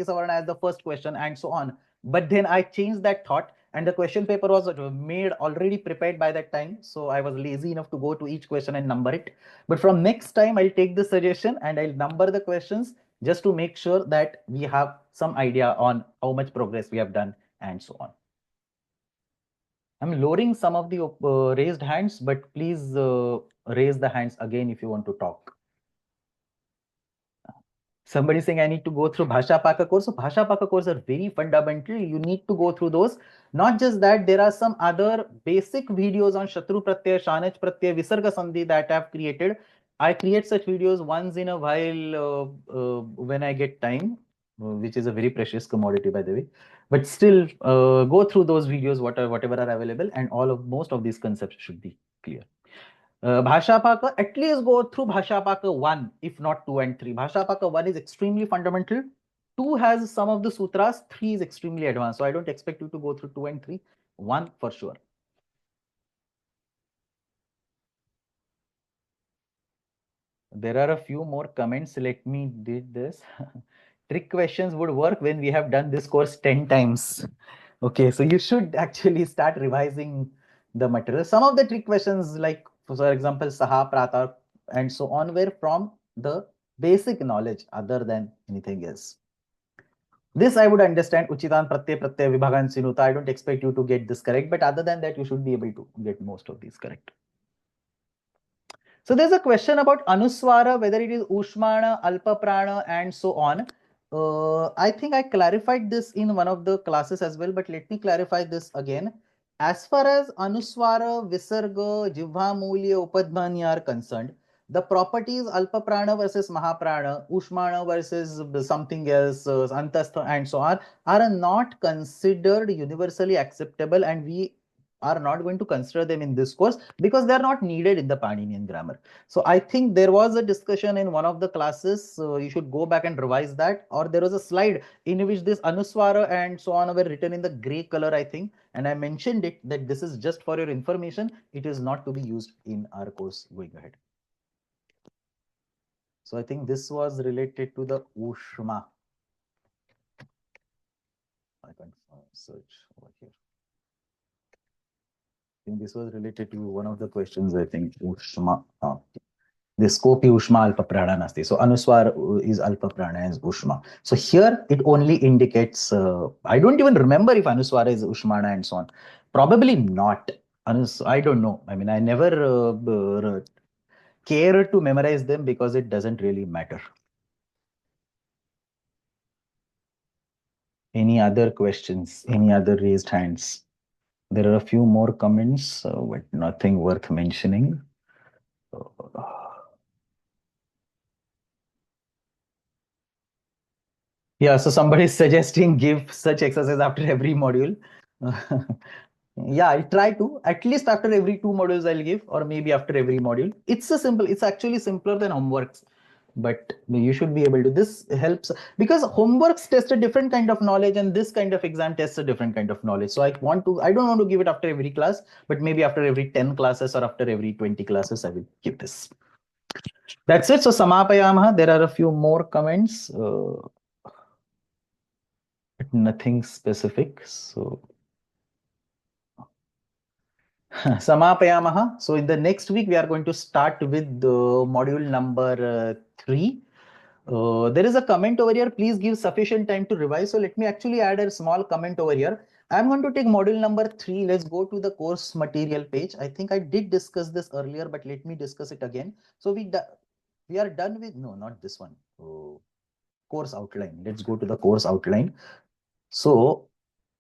Savarna as the first question, and so on. But then I changed that thought, and the question paper was made already prepared by that time. So I was lazy enough to go to each question and number it. But from next time, I'll take the suggestion and I'll number the questions just to make sure that we have some idea on how much progress we have done and so on. I'm lowering some of the raised hands, but please raise the hands again if you want to talk. Somebody saying I need to go through Bhasha Paka course. So Bhasha Paka course are very fundamental. You need to go through those. Not just that, there are some other basic videos on Shatru Pratyaya, Shanach Pratyaya, Visarga Sandhi that I have created. I create such videos once in a while when I get time, which is a very precious commodity, by the way. But still, go through those videos, whatever are available, and most of these concepts should be clear. Bhashapaka, at least go through Bhashapaka 1, if not 2 and 3. Bhashapaka 1 is extremely fundamental. 2 has some of the sutras, 3 is extremely advanced. So I don't expect you to go through 2 and 3. 1 for sure. There are a few more comments. Let me did this. Trick questions would work when we have done this course 10 times. Okay, so you should actually start revising the material. Some of the trick questions, like for example, Saha, Prata, and so on, were from the basic knowledge other than anything else. This I would understand. Uchitan, Pratyay, Pratyay, Vibhagan, Sinuta. I don't expect you to get this correct, but other than that, you should be able to get most of these correct. So there's a question about Anuswara, whether it is Ushmana, Alpa Prana, and so on. I think I clarified this in one of the classes as well, but let me clarify this again. As far as Anuswara, Visarga, Jivha Mulya, Upadmani are concerned, the properties Alpa Prana versus Mahaprana, Ushmana versus something else, Antastha, and so on, are not considered universally acceptable, and we are not going to consider them in this course because they are not needed in the Paninian grammar. So I think there was a discussion in one of the classes. So you should go back and revise that. Or there was a slide in which this Anuswara and so on were written in the gray color, I think. And I mentioned it that this is just for your information. It is not to be used in our course going ahead. So I think this was related to the Ushma. I can search over here. I think this was related to one of the questions, I think, Ushma. This kopi ushma alpa prana nasti. So anuswar is alpa prana is ushma. So here it only indicates, I don't even remember if anuswara is ushmana and so on. Probably not. I don't know. I mean, I never care to memorize them because it doesn't really matter. Any other questions? Any other raised hands? There are a few more comments, but nothing worth mentioning. Yeah, so somebody is suggesting give such exercise after every module. Yeah, I'll try to. At least after every 2 modules I'll give, or maybe after every module. It's actually simpler than homeworks, but you should be able to. This helps because homeworks test a different kind of knowledge and this kind of exam tests a different kind of knowledge. So I don't want to give it after every class, but maybe after every 10 classes or after every 20 classes, I will give this. That's it. So samapayamaha. There are a few more comments, but nothing specific. So samapayamaha. So in the next week, we are going to start with module number 3. There is a comment over here. Please give sufficient time to revise. So let me actually add a small comment over here. I'm going to take module number 3. Let's go to the course material page. I think I did discuss this earlier, but let me discuss it again. So we are done with, no, not this one. Course outline. Let's go to the course outline. So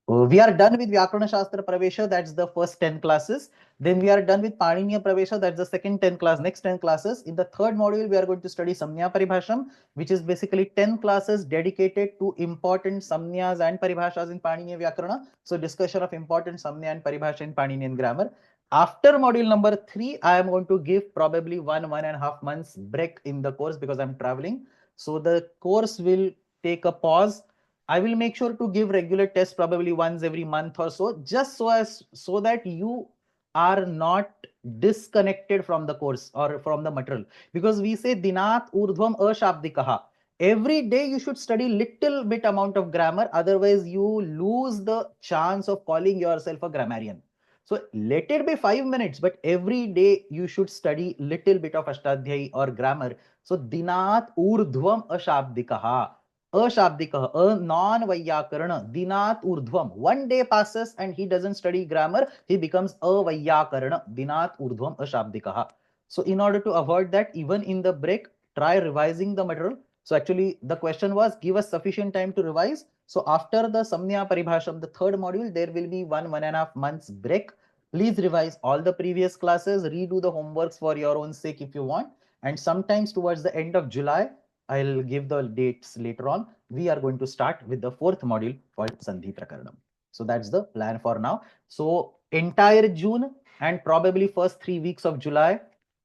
we are done with Vyakarana Shastra Pravesha, that's the first 10 classes. Then we are done with Paniniya Pravesha, that's the second next 10 classes. In the third module, we are going to study Samnya Paribhasham, which is basically 10 classes dedicated to important Samnyas and Paribhashas in Paniniya Vyakarana. So discussion of important Samnya and Paribhasha in Paninian grammar. After module number 3, I am going to give probably 1.5 months break in the course because I'm traveling. So the course will take a pause. I will make sure to give regular tests probably once every month or so, just so that you are not disconnected from the course or from the material. Because we say dinat urdhvam ashabdikaha. Every day you should study little bit amount of grammar, otherwise you lose the chance of calling yourself a grammarian. So let it be 5 minutes, but every day you should study little bit of Ashtadhyayi or grammar. So dinat urdhvam ashabdikaha. Ashabdikah, a non-Vayyakarana, Dinat Urdhvam. One day passes and he doesn't study grammar, he becomes a Vayyakarana, Dinat Urdhvam Ashabdikaha. So in order to avoid that, even in the break, try revising the material. So actually the question was, give us sufficient time to revise. So after the Samnya Paribhasham, the third module, there will be 1.5 months break. Please revise all the previous classes, redo the homeworks for your own sake if you want. And sometimes towards the end of July, I'll give the dates later on. We are going to start with the 4th module called Sandhi Prakaranam. So that's the plan for now. So entire June and probably first 3 weeks of July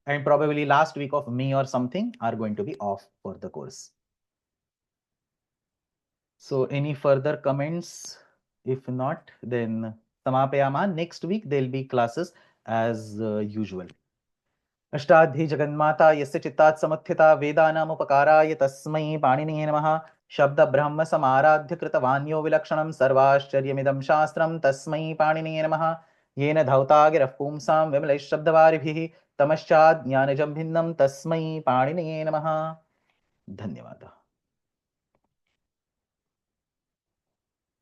and probably last week of May or something are going to be off for the course. So any further comments? If not, then samapayama. Next week there'll be classes as usual. Ashtadhyayi जगन्माता यस्य चित्तात् समत्थिता वेदानामुपकाराय तस्मै पाणिनिये नमः शब्द ब्रह्म समाराध्य कृतवान्यो विलक्षणं सर्वाश्चर्यमिदं शास्त्रं तस्मै पाणिनिये नमः येन धौता गिरः पुंसां विमलैः शब्दवारिभिः तमश्चाज्ञानजं भिन्नं तस्मै पाणिनिये नमः। धन्यवादः।